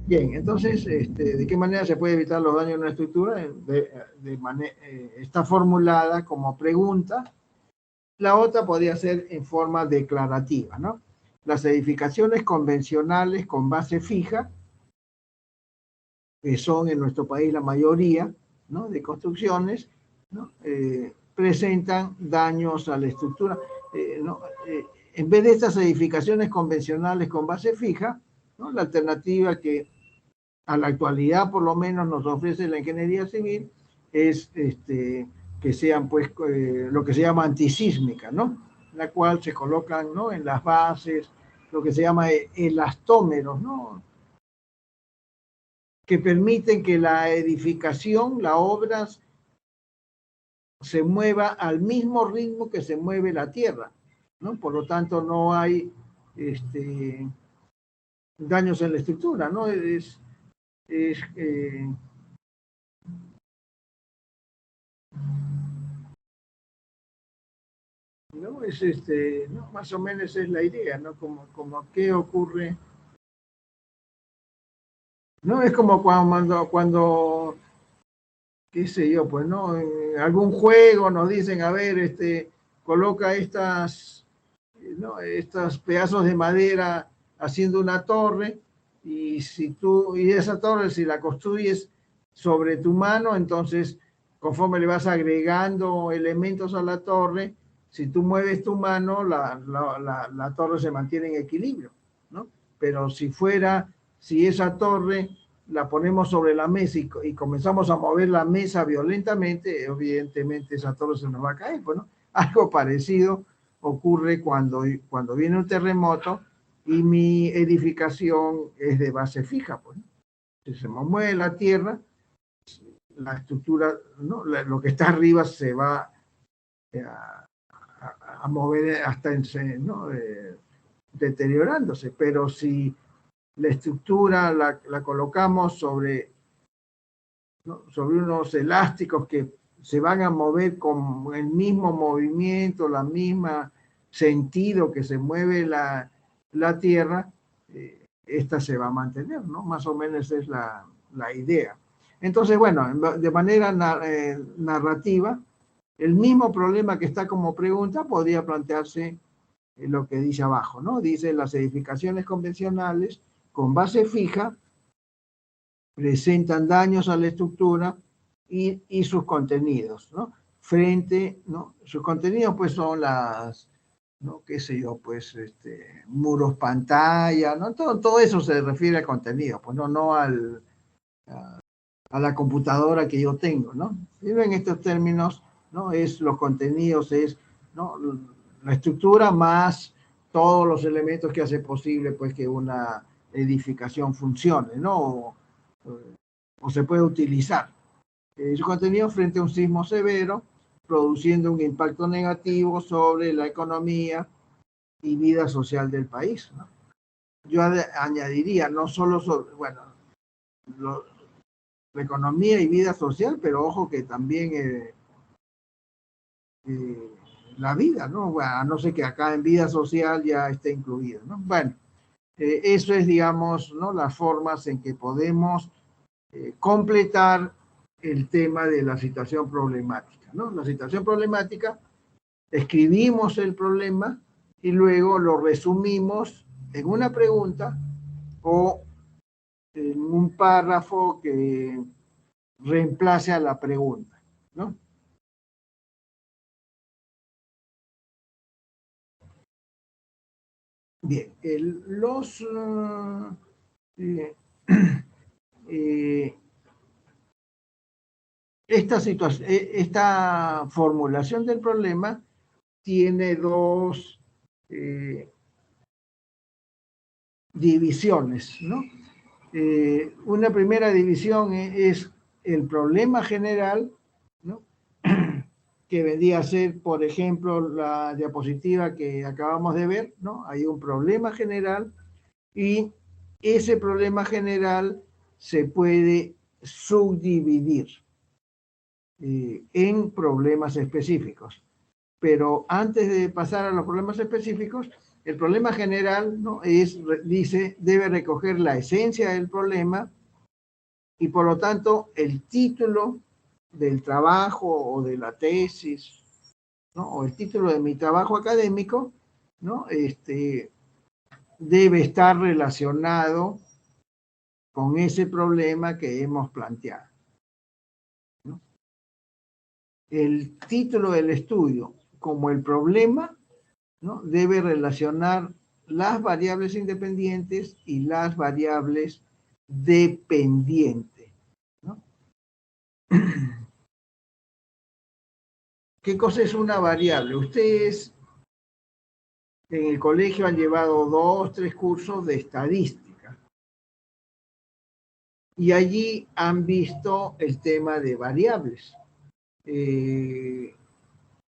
Bien, entonces, ¿de qué manera se puede evitar los daños en una estructura? Está formulada como pregunta. La otra podría ser en forma declarativa, ¿no? Las edificaciones convencionales con base fija, que son en nuestro país la mayoría, ¿no? De construcciones, ¿no? Presentan daños a la estructura. ¿No? En vez de estas edificaciones convencionales con base fija, ¿no? La alternativa que a la actualidad por lo menos nos ofrece la ingeniería civil es que sean pues lo que se llama antisísmica, ¿no? La cual se colocan, ¿no? En las bases, lo que se llama elastómeros, ¿no? Que permiten que la edificación, la obra, se mueva al mismo ritmo que se mueve la tierra, ¿no? Por lo tanto, no hay daños en la estructura, ¿no? ¿No? ¿no? Más o menos es la idea, ¿no? Como qué ocurre. No es como cuando qué sé yo, pues, ¿no? En algún juego nos dicen, a ver, coloca ¿no? Estos pedazos de madera haciendo una torre, y esa torre, si la construyes sobre tu mano, entonces, conforme le vas agregando elementos a la torre, si tú mueves tu mano, la torre se mantiene en equilibrio, ¿no? Pero si esa torre la ponemos sobre la mesa y comenzamos a mover la mesa violentamente, evidentemente esa torre se nos va a caer, pues, ¿no? Algo parecido ocurre cuando viene un terremoto y mi edificación es de base fija, pues, ¿no? Si se me mueve la tierra, la estructura, ¿no? Lo que está arriba se va a mover hasta ¿no? Deteriorándose, pero si la estructura la colocamos ¿no? sobre unos elásticos que se van a mover con el mismo movimiento, la misma sentido que se mueve la tierra, esta se va a mantener, ¿no? Más o menos es la idea. Entonces, bueno, de manera narrativa, el mismo problema que está como pregunta podría plantearse lo que dice abajo, ¿no? Dice, las edificaciones convencionales con base fija presentan daños a la estructura y sus contenidos, ¿no? ¿no? Sus contenidos, pues, son las, ¿no? Qué sé yo, pues, muros, pantalla, ¿no? Todo eso se refiere a contenido, pues, no a la computadora que yo tengo, ¿no? Pero en estos términos, ¿no? Los contenidos, ¿no? La estructura más todos los elementos que hace posible, pues, que una edificación funcione, ¿no? O se puede utilizar. Su contenido frente a un sismo severo, produciendo un impacto negativo sobre la economía y vida social del país, ¿no? Yo añadiría, no solo sobre, bueno, la economía y vida social, pero ojo que también la vida, ¿no? Bueno, a no ser que acá en vida social ya esté incluido, ¿no? Bueno, eso es, digamos, ¿no? Las formas en que podemos completar el tema de la situación problemática, ¿no? La situación problemática, escribimos el problema y luego lo resumimos en una pregunta o en un párrafo que reemplace a la pregunta, ¿no? Bien, esta formulación del problema tiene dos divisiones, ¿no? Una primera división es el problema general, ¿no? Que vendría a ser, por ejemplo, la diapositiva que acabamos de ver, ¿no? Hay un problema general y ese problema general se puede subdividir en problemas específicos. Pero antes de pasar a los problemas específicos, el problema general, ¿no? Dice, debe recoger la esencia del problema y por lo tanto el título del trabajo o de la tesis, ¿no? O el título de mi trabajo académico, ¿no? Debe estar relacionado con ese problema que hemos planteado, ¿no? El título del estudio como el problema, ¿no? Debe relacionar las variables independientes y las variables dependientes, ¿no? ¿Qué cosa es una variable? Ustedes en el colegio han llevado 2, 3 cursos de estadística y allí han visto el tema de variables.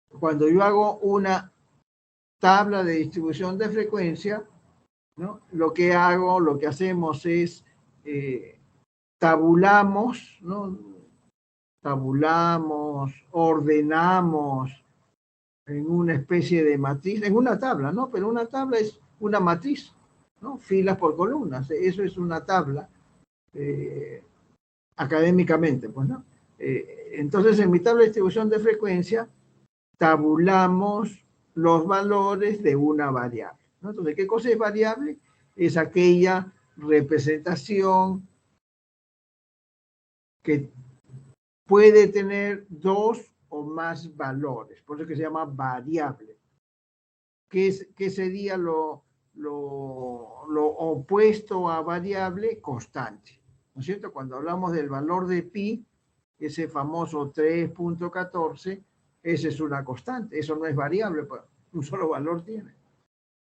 Cuando yo hago una tabla de distribución de frecuencia, ¿no? Lo que hacemos es tabulamos, ¿no? Tabulamos, ordenamos en una especie de matriz, en una tabla, ¿no? Pero una tabla es una matriz, ¿no? Filas por columnas, eso es una tabla académicamente, pues, ¿no? Entonces, en mi tabla de distribución de frecuencia, tabulamos los valores de una variable, ¿no? Entonces, ¿qué cosa es variable? Es aquella representación que puede tener dos o más valores, por eso que se llama variable. ¿Qué sería lo opuesto a variable? Constante, ¿no es cierto? Cuando hablamos del valor de pi, ese famoso 3.14, esa es una constante, eso no es variable, un solo valor tiene.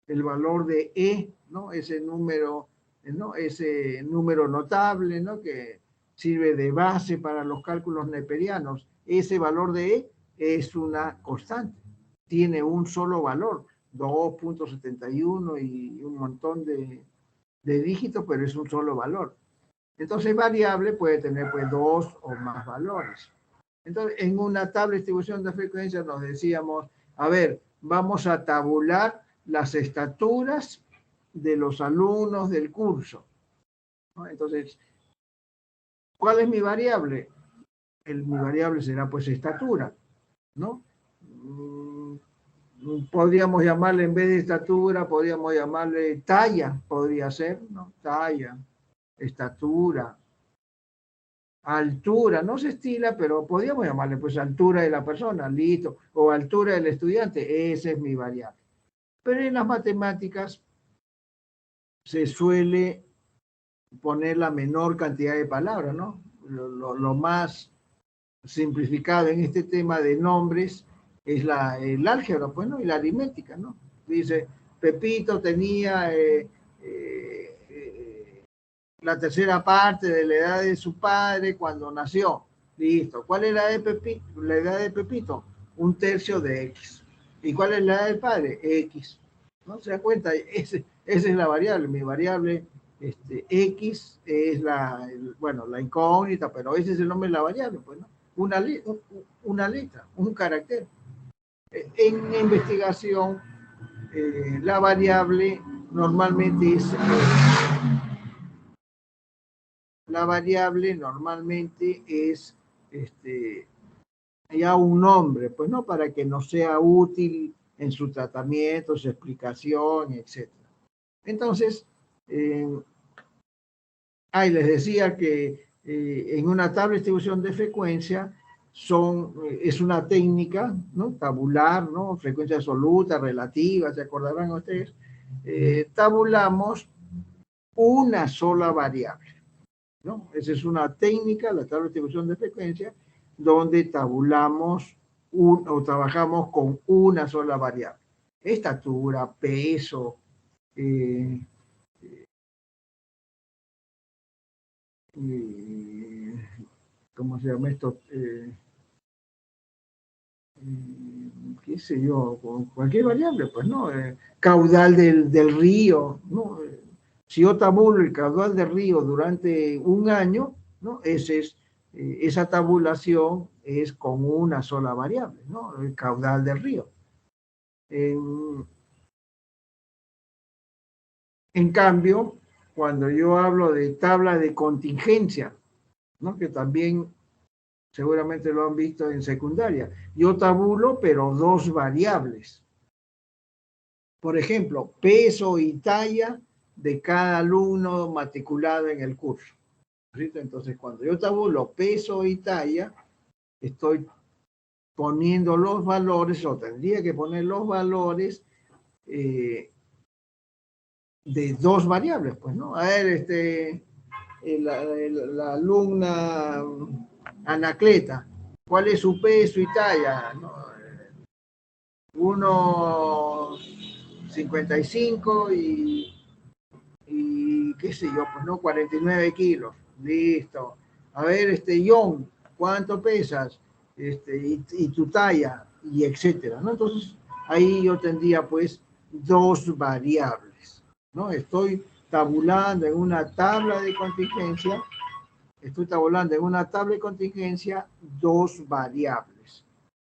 El valor de E, ¿no? Ese número, ¿no? Ese número notable, ¿no? Que sirve de base para los cálculos neperianos. Ese valor de E es una constante, tiene un solo valor, 2.71 y un montón de dígitos, pero es un solo valor. Entonces, variable puede tener pues dos o más valores. Entonces, en una tabla de distribución de frecuencias nos decíamos, a ver, vamos a tabular las estaturas de los alumnos del curso, ¿no? Entonces, ¿Cuál es mi variable? Mi variable será pues estatura, ¿no? Podríamos llamarle, en vez de estatura, podríamos llamarle talla, podría ser, ¿no? Talla, estatura, altura, no se estila, pero podríamos llamarle pues altura de la persona, listo, o altura del estudiante, esa es mi variable. Pero en las matemáticas se suele poner la menor cantidad de palabras, ¿no? Lo más simplificado en este tema de nombres es el álgebra, pues, ¿no? Y la aritmética, ¿no? Dice, Pepito tenía la tercera parte de la edad de su padre cuando nació. Listo. ¿Cuál es la edad de Pepito? La edad de Pepito, 1/3 de X. ¿Y cuál es la edad del padre? X. ¿No se da cuenta? Esa es la variable. Mi variable X es la incógnita, pero ese es el nombre de la variable, pues, ¿no? Una letra, un carácter. En investigación, la variable normalmente es ya un nombre, pues, ¿no? Para que nos sea útil en su tratamiento, su explicación, etc. Entonces, les decía que en una tabla de distribución de frecuencia es una técnica, ¿no? Tabular, ¿no? Frecuencia absoluta, relativa, ¿se acordarán ustedes? Tabulamos una sola variable, ¿no? Esa es una técnica, la tabla de distribución de frecuencia, donde tabulamos o trabajamos con una sola variable. Estatura, peso, ¿cómo se llama esto? Qué sé yo, con cualquier variable, pues, ¿no? Caudal del río, ¿no? Si yo tabulo el caudal del río durante un año, ¿no? Esa tabulación es con una sola variable, ¿no? El caudal del río. En cambio, cuando yo hablo de tabla de contingencia, ¿no? Que también seguramente lo han visto en secundaria, yo tabulo, pero dos variables. Por ejemplo, peso y talla de cada alumno matriculado en el curso. ¿Sí? Entonces, cuando yo tabulo peso y talla, estoy poniendo los valores, o tendría que poner los valores de dos variables, pues, ¿no? A ver, la alumna Anacleta, ¿cuál es su peso y talla? ¿No? 1,55 y qué sé yo, pues no, 49 kilos. Listo. A ver, John, ¿cuánto pesas? Y tu talla, y etcétera, ¿no? Entonces, ahí yo tendría, pues, dos variables, ¿no? Estoy tabulando en una tabla de contingencia, dos variables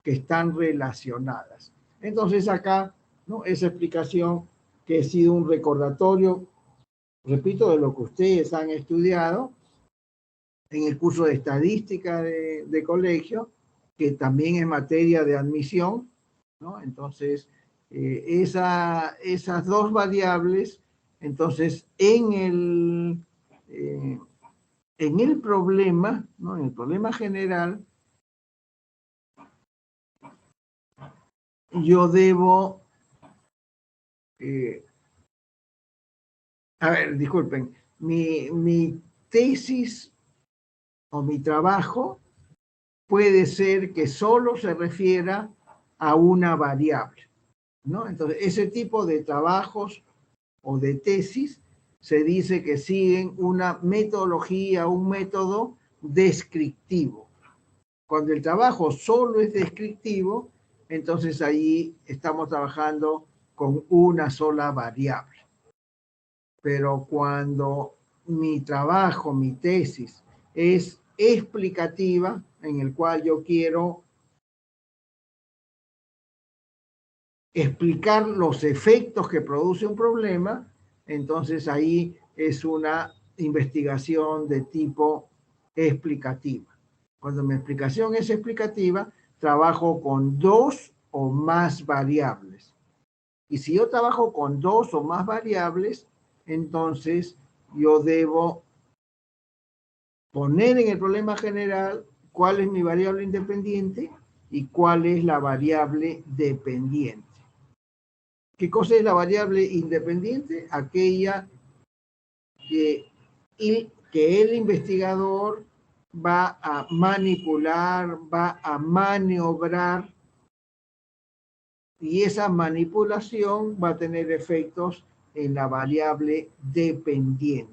que están relacionadas. Entonces, acá, ¿no? Esa explicación que ha sido un recordatorio, repito, de lo que ustedes han estudiado en el curso de estadística de colegio, que también es materia de admisión, ¿no? Entonces, esas dos variables, entonces, en el problema, ¿no? En el problema general, yo debo, a ver, disculpen, mi tesis o mi trabajo puede ser que solo se refiera a una variable, ¿no? Entonces, ese tipo de trabajos o de tesis se dice que siguen una metodología, un método descriptivo. Cuando el trabajo solo es descriptivo, entonces ahí estamos trabajando con una sola variable. Pero cuando mi trabajo, mi tesis, es explicativa, en el cual yo quiero explicar los efectos que produce un problema, entonces ahí es una investigación de tipo explicativa. Cuando mi explicación es explicativa, trabajo con 2 o más variables. Y si yo trabajo con 2 o más variables, entonces yo debo poner en el problema general cuál es mi variable independiente y cuál es la variable dependiente. ¿Qué cosa es la variable independiente? Aquella que el investigador va a manipular, va a maniobrar, y esa manipulación va a tener efectos en la variable dependiente.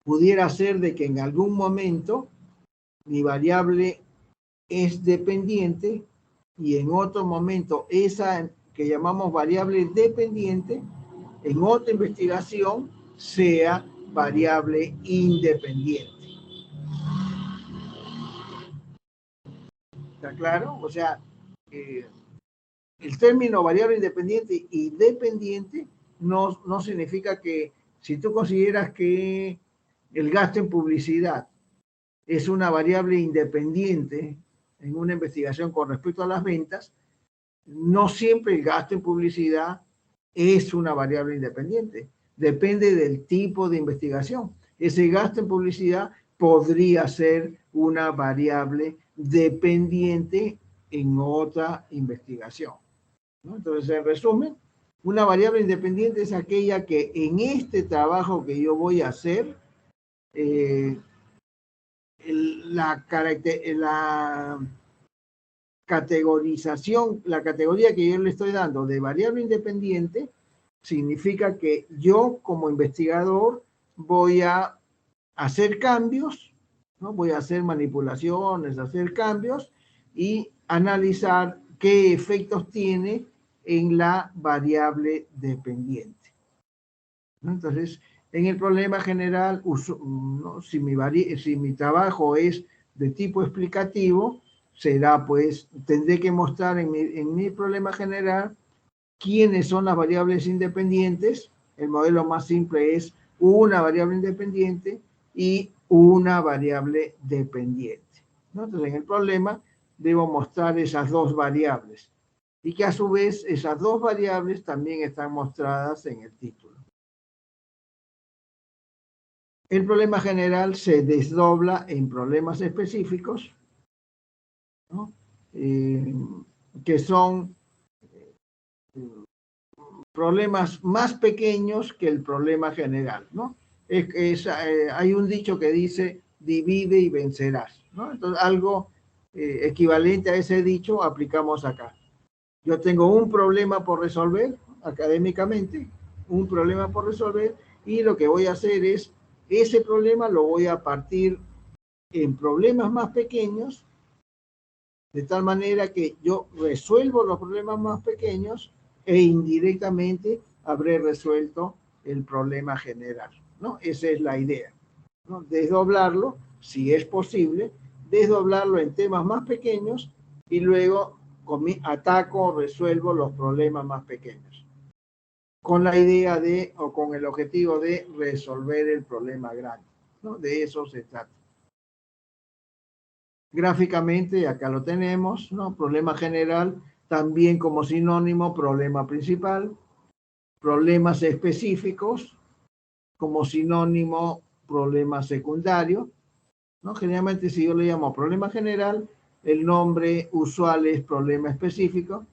Pudiera ser de que en algún momento mi variable es dependiente y en otro momento esa que llamamos variable dependiente, en otra investigación sea variable independiente. ¿Está claro? O sea, el término variable independiente y dependiente no significa que si tú consideras que el gasto en publicidad es una variable independiente en una investigación con respecto a las ventas, no siempre el gasto en publicidad es una variable independiente. Depende del tipo de investigación. Ese gasto en publicidad podría ser una variable dependiente en otra investigación, ¿no? Entonces, en resumen, una variable independiente es aquella que en este trabajo que yo voy a hacer, la categorización, la categoría que yo le estoy dando de variable independiente, significa que yo como investigador voy a hacer cambios, ¿no? Voy a hacer manipulaciones, hacer cambios y analizar qué efectos tiene en la variable dependiente, ¿no? Entonces, en el problema general, ¿no? Si mi trabajo es de tipo explicativo, será pues, tendré que mostrar en mi problema general quiénes son las variables independientes. El modelo más simple es una variable independiente y una variable dependiente, ¿no? Entonces, en el problema debo mostrar esas dos variables y que a su vez esas dos variables también están mostradas en el título. El problema general se desdobla en problemas específicos, ¿no? Que son problemas más pequeños que el problema general, ¿no? Hay un dicho que dice, divide y vencerás, ¿no? Entonces, algo equivalente a ese dicho aplicamos acá. Yo tengo un problema por resolver, académicamente, un problema por resolver, y lo que voy a hacer es, ese problema lo voy a partir en problemas más pequeños, de tal manera que yo resuelvo los problemas más pequeños e indirectamente habré resuelto el problema general, ¿no? Esa es la idea, ¿no? Desdoblarlo, si es posible, desdoblarlo en temas más pequeños y luego ataco o resuelvo los problemas más pequeños, con la idea de, o con el objetivo de resolver el problema grande, ¿no? De eso se trata. Gráficamente, acá lo tenemos, ¿no? Problema general, también como sinónimo, problema principal. Problemas específicos, como sinónimo, problema secundario, ¿no? Generalmente, si yo le llamo problema general, el nombre usual es problema específico.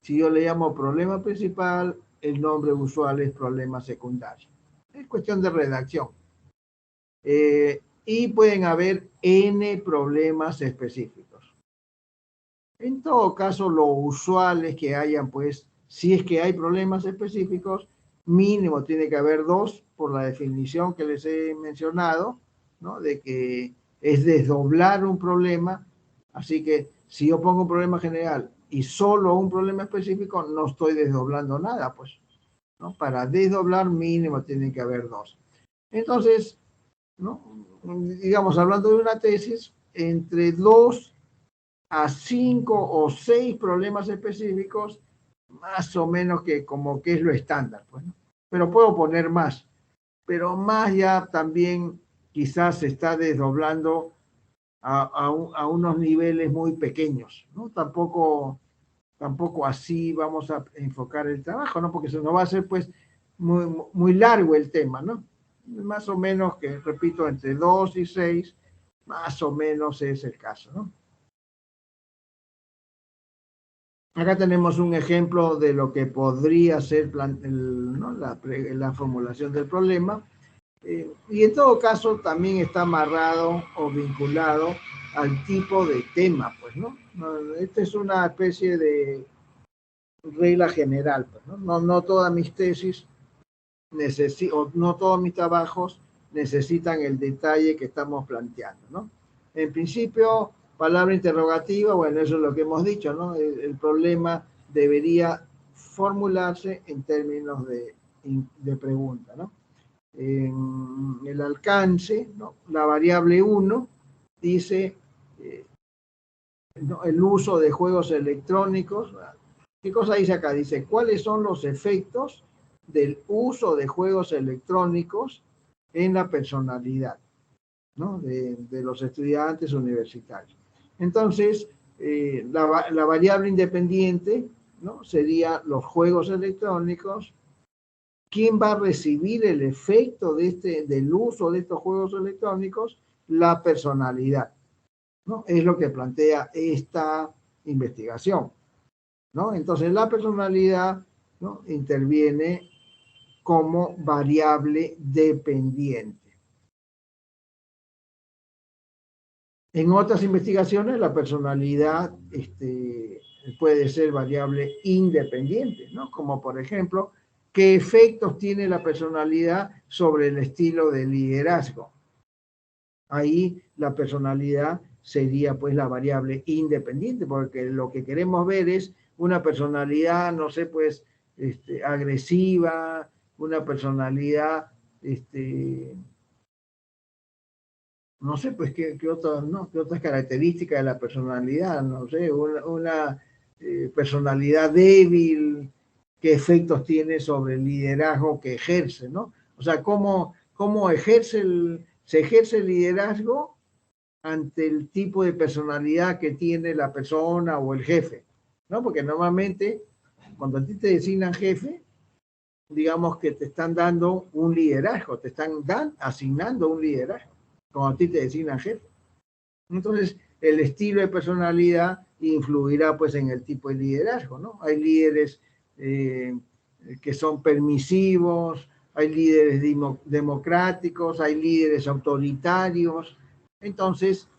Si yo le llamo problema principal, el nombre usual es problema secundario. Es cuestión de redacción. Y pueden haber N problemas específicos. En todo caso, lo usual es que hayan, pues, si es que hay problemas específicos, mínimo tiene que haber 2 por la definición que les he mencionado, ¿no? De que es desdoblar un problema. Así que si yo pongo un problema general y solo un problema específico, no estoy desdoblando nada, pues, ¿no? Para desdoblar mínimo tiene que haber 2. Entonces, ¿no? Digamos, hablando de una tesis, entre 2 a 5 o 6 problemas específicos, más o menos que como que es lo estándar, pues, ¿no? Pero puedo poner más. pero más ya también quizás se está desdoblando a unos niveles muy pequeños, ¿no? Tampoco así vamos a enfocar el trabajo, ¿no? Porque se nos va a hacer pues muy largo el tema, ¿no? Más o menos, que repito, entre 2 y 6, más o menos es el caso, ¿no? Acá tenemos un ejemplo de lo que podría ser ¿no? la formulación del problema. Y en todo caso también está amarrado o vinculado al tipo de tema, pues, ¿no? Esta es una especie de regla general, pues, ¿no? No todas mis tesis o no todos mis trabajos necesitan el detalle que estamos planteando, ¿no? En principio, palabra interrogativa, bueno, eso es lo que hemos dicho, ¿no? El problema debería formularse en términos de pregunta, ¿no? En el alcance, ¿no? La variable 1 dice ¿no? El uso de juegos electrónicos. ¿Qué cosa dice acá? Dice, ¿cuáles son los efectos del uso de juegos electrónicos en la personalidad, ¿no? de los estudiantes universitarios? Entonces, la variable independiente, ¿no? Sería los juegos electrónicos. ¿Quién va a recibir el efecto del uso de estos juegos electrónicos? La personalidad, ¿no? Es lo que plantea esta investigación, ¿no? Entonces la personalidad, ¿no? Interviene como variable dependiente. En otras investigaciones la personalidad puede ser variable independiente, ¿no? Como por ejemplo, ¿qué efectos tiene la personalidad sobre el estilo de liderazgo? Ahí la personalidad sería pues la variable independiente, porque lo que queremos ver es una personalidad, no sé, pues agresiva, una personalidad, no sé, pues qué otras, ¿no? ¿Qué otras características de la personalidad? No sé, una personalidad débil, qué efectos tiene sobre el liderazgo que ejerce, ¿no? O sea, cómo se ejerce el liderazgo ante el tipo de personalidad que tiene la persona o el jefe, ¿no? Porque normalmente cuando a ti te designan jefe, digamos que te están dando un liderazgo, te están asignando un liderazgo, cuando a ti te designan jefe. Entonces, el estilo de personalidad influirá pues en el tipo de liderazgo, ¿no? Hay líderes que son permisivos, hay líderes democráticos, hay líderes autoritarios. Entonces,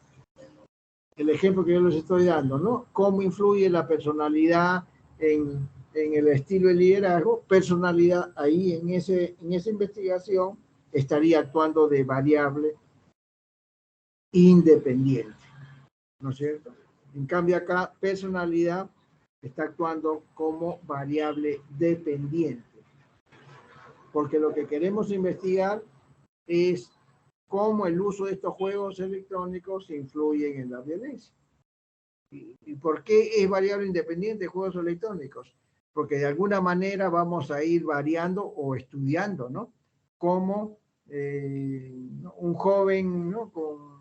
el ejemplo que yo les estoy dando, ¿no? ¿Cómo influye la personalidad en el estilo de liderazgo? Personalidad, ahí en esa investigación estaría actuando de variable independiente, ¿no es cierto? En cambio acá, personalidad está actuando como variable dependiente, porque lo que queremos investigar es cómo el uso de estos juegos electrónicos influyen en la violencia. ¿Y por qué es variable independiente de juegos electrónicos? Porque de alguna manera vamos a ir variando o estudiando, ¿no? Cómo un joven, ¿no? Con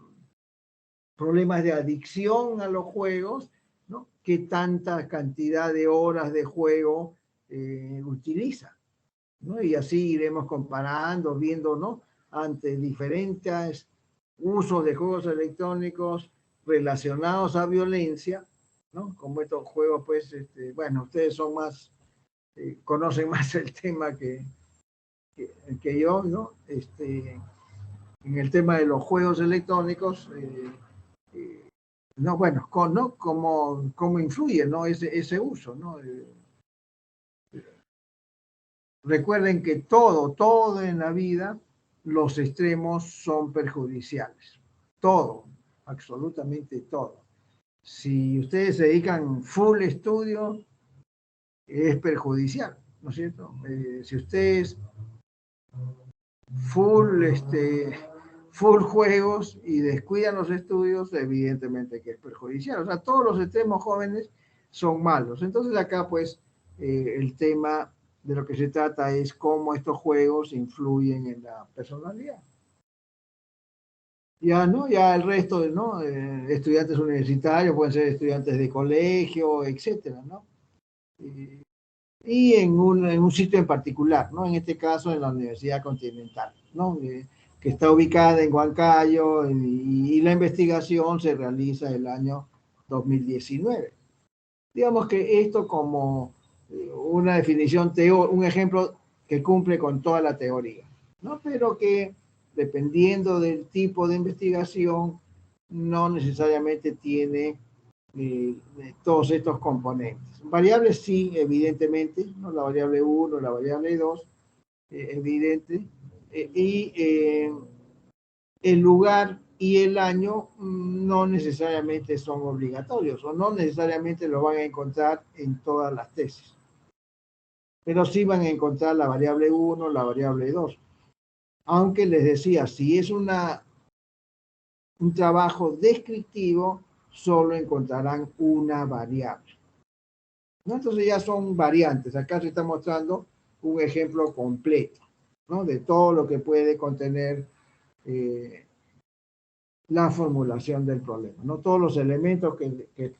problemas de adicción a los juegos, ¿no? ¿Qué tanta cantidad de horas de juego utiliza? ¿No? Y así iremos comparando, viendo, ¿no? Ante diferentes usos de juegos electrónicos relacionados a violencia, ¿no? Como estos juegos, pues, bueno, ustedes son más, conocen más el tema que yo, ¿no? En el tema de los juegos electrónicos, no, bueno, ¿no? ¿Cómo influye, ¿no? Ese uso, ¿no? Recuerden que todo en la vida, los extremos son perjudiciales. Todo, absolutamente todo. Si ustedes se dedican full estudio, es perjudicial, ¿no es cierto? Si ustedes full, full juegos y descuidan los estudios, evidentemente que es perjudicial. O sea, todos los extremos jóvenes son malos. Entonces acá, pues, el tema de lo que se trata es cómo estos juegos influyen en la personalidad. Ya, ¿no? Ya el resto, ¿no? Estudiantes universitarios, pueden ser estudiantes de colegio, etcétera, ¿no? Y en un sitio en particular, ¿no? En este caso en la Universidad Continental, ¿no? Que está ubicada en Huancayo y la investigación se realiza el año 2019. Digamos que esto como una definición, un ejemplo que cumple con toda la teoría, ¿no? Pero que dependiendo del tipo de investigación, no necesariamente tiene todos estos componentes. Variables sí, evidentemente, ¿no? La variable 1, la variable 2, evidente, y el lugar y el año no necesariamente son obligatorios o no necesariamente lo van a encontrar en todas las tesis. Pero sí van a encontrar la variable 1, la variable 2. Aunque les decía, si es un trabajo descriptivo, solo encontrarán una variable, ¿no? Entonces ya son variantes. Acá se está mostrando un ejemplo completo, ¿no? De todo lo que puede contener la formulación del problema, ¿no? Todos los elementos que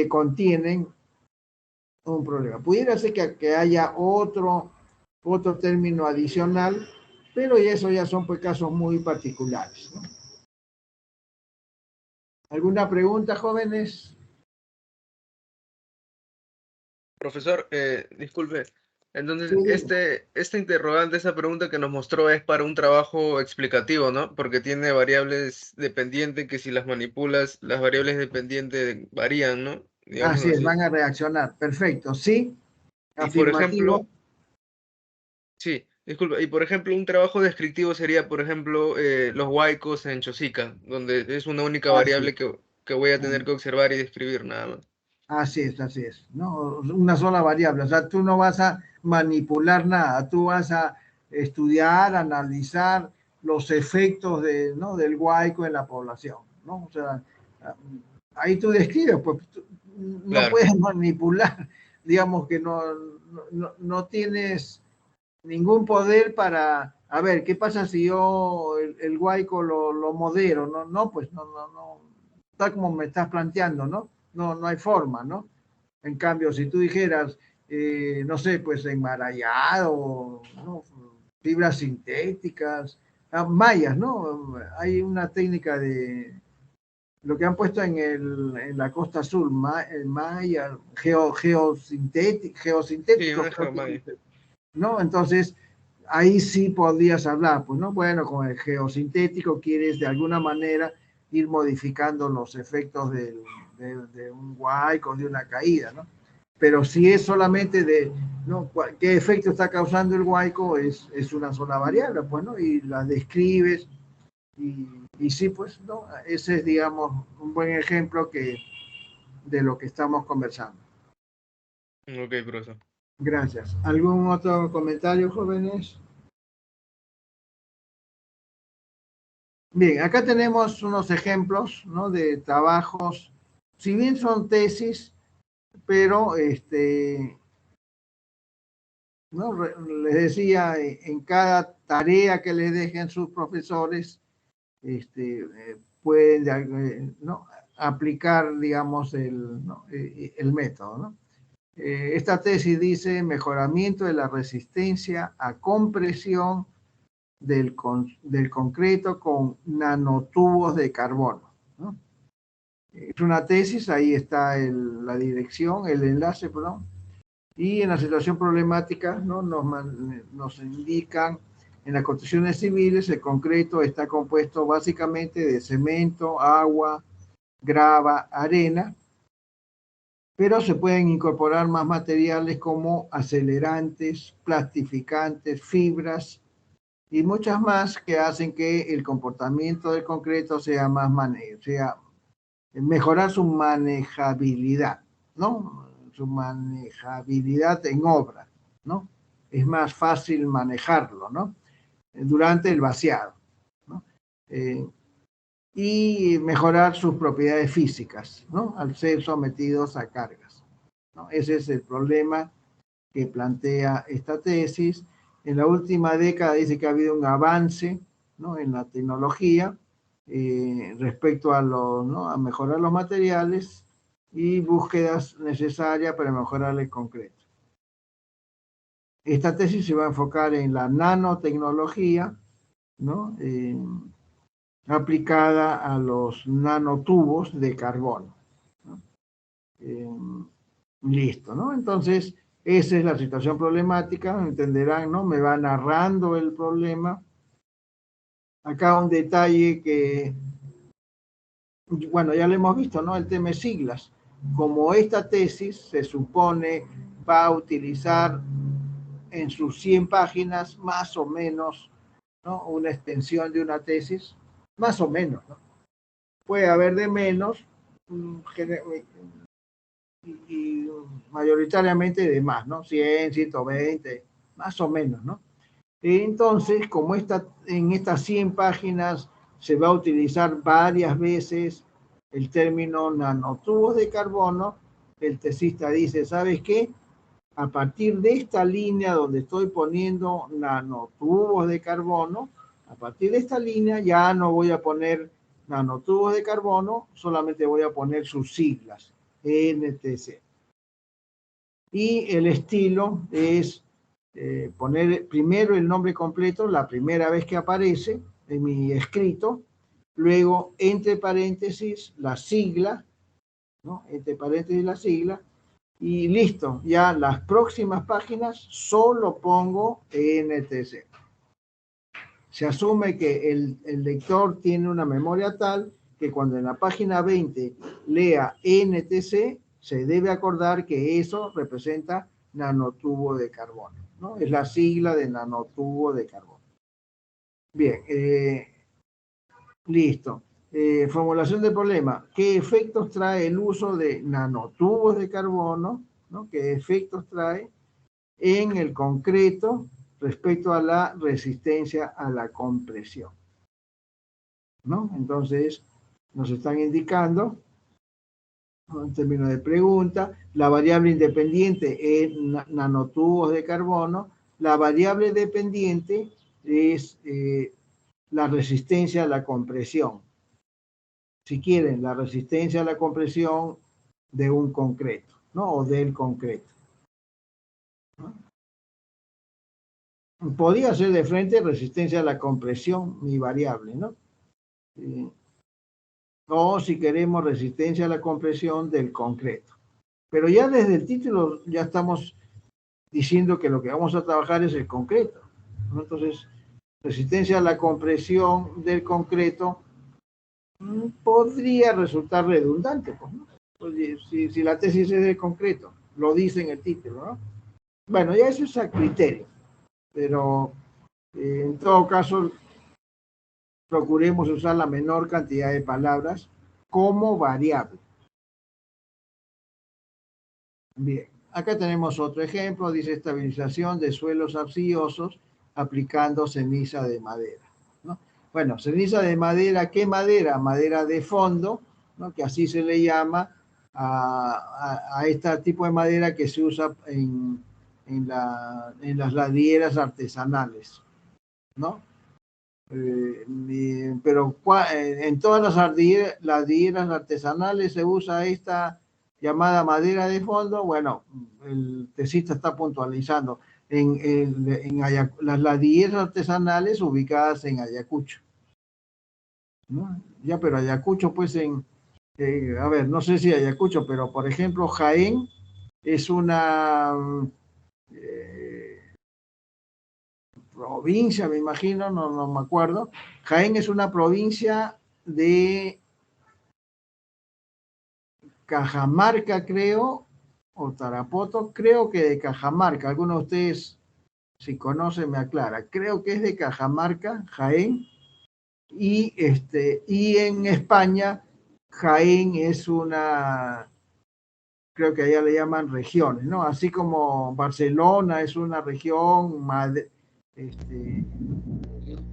contienen un problema. Pudiera ser que haya otro término adicional, pero eso ya son pues, casos muy particulares, ¿no? ¿Alguna pregunta, jóvenes? Profesor, disculpe. Sí, Entonces, este interrogante, esa pregunta que nos mostró es para un trabajo explicativo, ¿no? Porque tiene variables dependientes que si las manipulas, las variables dependientes varían, ¿no? así Digámoslo es, así. van a reaccionar. Perfecto, sí, Y por afirmativo. ejemplo, sí, disculpe, y por ejemplo, un trabajo descriptivo sería, por ejemplo, los huaicos en Chosica, donde es una única Así variable es. que voy a tener que observar y describir nada más. Así es, ¿no? Una sola variable, o sea, tú no vas a manipular nada, tú vas a estudiar, analizar los efectos ¿no? del huaico en la población, ¿no? O sea, ahí tú describes, pues no Claro, puedes manipular, digamos que no tienes ningún poder para, a ver, ¿qué pasa si yo el huaico lo modero? No, no, pues no, tal como me estás planteando, ¿no? No hay forma, ¿no? En cambio, si tú dijeras, no sé, pues enmarallado, ¿no? Fibras sintéticas, mallas, ¿no? Hay una técnica de lo que han puesto en la Costa Azul, malla, sí, geosintético, una creo que geomalla. ¿no? Entonces, ahí sí podrías hablar, pues, ¿no? Bueno, con el geosintético quieres de alguna manera ir modificando los efectos de un huaico, de una caída, ¿no? Pero si es solamente ¿no? ¿Qué efecto está causando el huaico? Es una sola variable, pues, ¿no? Y la describes y sí, pues, ¿no? Ese es, digamos, un buen ejemplo de lo que estamos conversando. Ok, profesor. Gracias. ¿Algún otro comentario, jóvenes? Bien, acá tenemos unos ejemplos, ¿no? De trabajos, si bien son tesis, pero ¿no? Les decía, en cada tarea que les dejen sus profesores, pueden ¿no? aplicar, digamos, ¿no? El método, ¿no? Esta tesis dice mejoramiento de la resistencia a compresión del concreto con nanotubos de carbono, ¿no? Es una tesis, ahí está la dirección, el enlace, perdón. Y en la situación problemática, ¿no? Nos indican en las construcciones civiles el concreto está compuesto básicamente de cemento, agua, grava, arena, pero se pueden incorporar más materiales como acelerantes, plastificantes, fibras y muchas más que hacen que el comportamiento del concreto sea sea mejorar su manejabilidad, ¿no? Su manejabilidad en obra, ¿no? Es más fácil manejarlo, ¿no? Durante el vaciado, ¿no? Y mejorar sus propiedades físicas, ¿no? Al ser sometidos a cargas, ¿no? Ese es el problema que plantea esta tesis. En la última década dice que ha habido un avance, ¿no?, en la tecnología respecto a, ¿no?, a mejorar los materiales y búsquedas necesarias para mejorar el concreto. Esta tesis se va a enfocar en la nanotecnología, ¿no?, aplicada a los nanotubos de carbono, ¿no? Listo, ¿no? Entonces, esa es la situación problemática, entenderán, ¿no? Me va narrando el problema. Acá un detalle que, bueno, ya lo hemos visto, ¿no? El tema de siglas. Como esta tesis se supone va a utilizar en sus 100 páginas más o menos, ¿no?, una extensión de una tesis, más o menos, ¿no? Puede haber de menos y mayoritariamente de más, ¿no? 100, 120, más o menos, ¿no? Entonces, como en estas 100 páginas se va a utilizar varias veces el término nanotubos de carbono, el tesista dice, ¿sabes qué? A partir de esta línea donde estoy poniendo nanotubos de carbono, a partir de esta línea ya no voy a poner nanotubos de carbono, solamente voy a poner sus siglas, NTC. Y el estilo es poner primero el nombre completo, la primera vez que aparece en mi escrito, luego entre paréntesis la sigla, ¿no?, entre paréntesis la sigla, y listo, ya las próximas páginas solo pongo NTC. Se asume que el lector tiene una memoria tal que cuando en la página 20 lea NTC, se debe acordar que eso representa nanotubo de carbono, ¿no? Es la sigla de nanotubo de carbono. Bien, listo. Formulación del problema. ¿Qué efectos trae el uso de nanotubos de carbono, ¿no? ¿Qué efectos trae en el concreto respecto a la resistencia a la compresión, ¿no? Entonces, nos están indicando, en términos de pregunta, la variable independiente es nanotubos de carbono, la variable dependiente es la resistencia a la compresión. Si quieren, la resistencia a la compresión de un concreto, ¿no? O del concreto, ¿no? Podría ser de frente resistencia a la compresión, mi variable, ¿no? O si queremos resistencia a la compresión del concreto. Pero ya desde el título ya estamos diciendo que lo que vamos a trabajar es el concreto, ¿no? Entonces, resistencia a la compresión del concreto podría resultar redundante, pues, ¿no? Si la tesis es del concreto, lo dice en el título, ¿no? Bueno, ya eso es a criterio, pero en todo caso procuremos usar la menor cantidad de palabras como variable. Bien, acá tenemos otro ejemplo, dice estabilización de suelos arcillosos aplicando ceniza de madera, ¿no? Bueno, ceniza de madera, ¿qué madera? Madera de fondo, ¿no?, que así se le llama a este tipo de madera que se usa en las ladrilleras artesanales, ¿no? Pero en todas las ladrilleras artesanales se usa esta llamada madera de fondo. Bueno, el tesista está puntualizando en las ladrilleras artesanales ubicadas en Ayacucho, ¿no? Ya, pero Ayacucho, pues a ver, no sé si Ayacucho, pero por ejemplo Jaén es una provincia, me imagino, no me acuerdo. Jaén es una provincia de Cajamarca, creo, o Tarapoto, creo que de Cajamarca. Algunos de ustedes, si conocen, me aclara. Creo que es de Cajamarca, Jaén. Y en España, Jaén es creo que allá le llaman regiones, ¿no? Así como Barcelona es una región,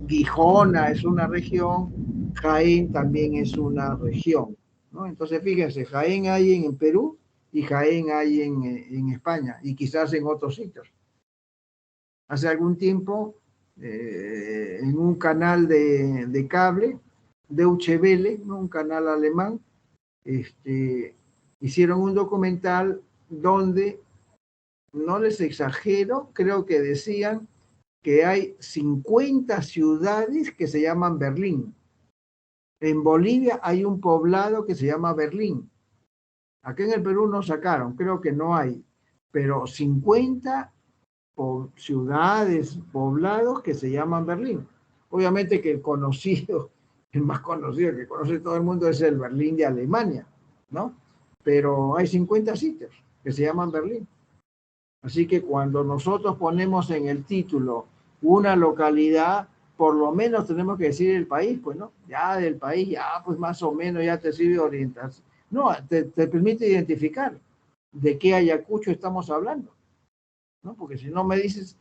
Gijona es una región, Jaén también es una región, ¿no? Entonces, fíjense, Jaén hay en Perú y Jaén hay en España y quizás en otros sitios. Hace algún tiempo, en un canal de cable, Deutsche Welle, ¿no? Un canal alemán, hicieron un documental donde, no les exagero, creo que decían que hay 50 ciudades que se llaman Berlín. En Bolivia hay un poblado que se llama Berlín. Aquí en el Perú no sacaron, creo que no hay, pero 50 ciudades, poblados que se llaman Berlín. Obviamente que el conocido, el más conocido que conoce todo el mundo es el Berlín de Alemania, ¿no? Pero hay 50 sitios que se llaman Berlín. Así que cuando nosotros ponemos en el título una localidad, por lo menos tenemos que decir el país, pues, ¿no? Ya del país, ya pues más o menos ya te sirve orientación. No, te permite identificar de qué Ayacucho estamos hablando, ¿no? Porque si no me dices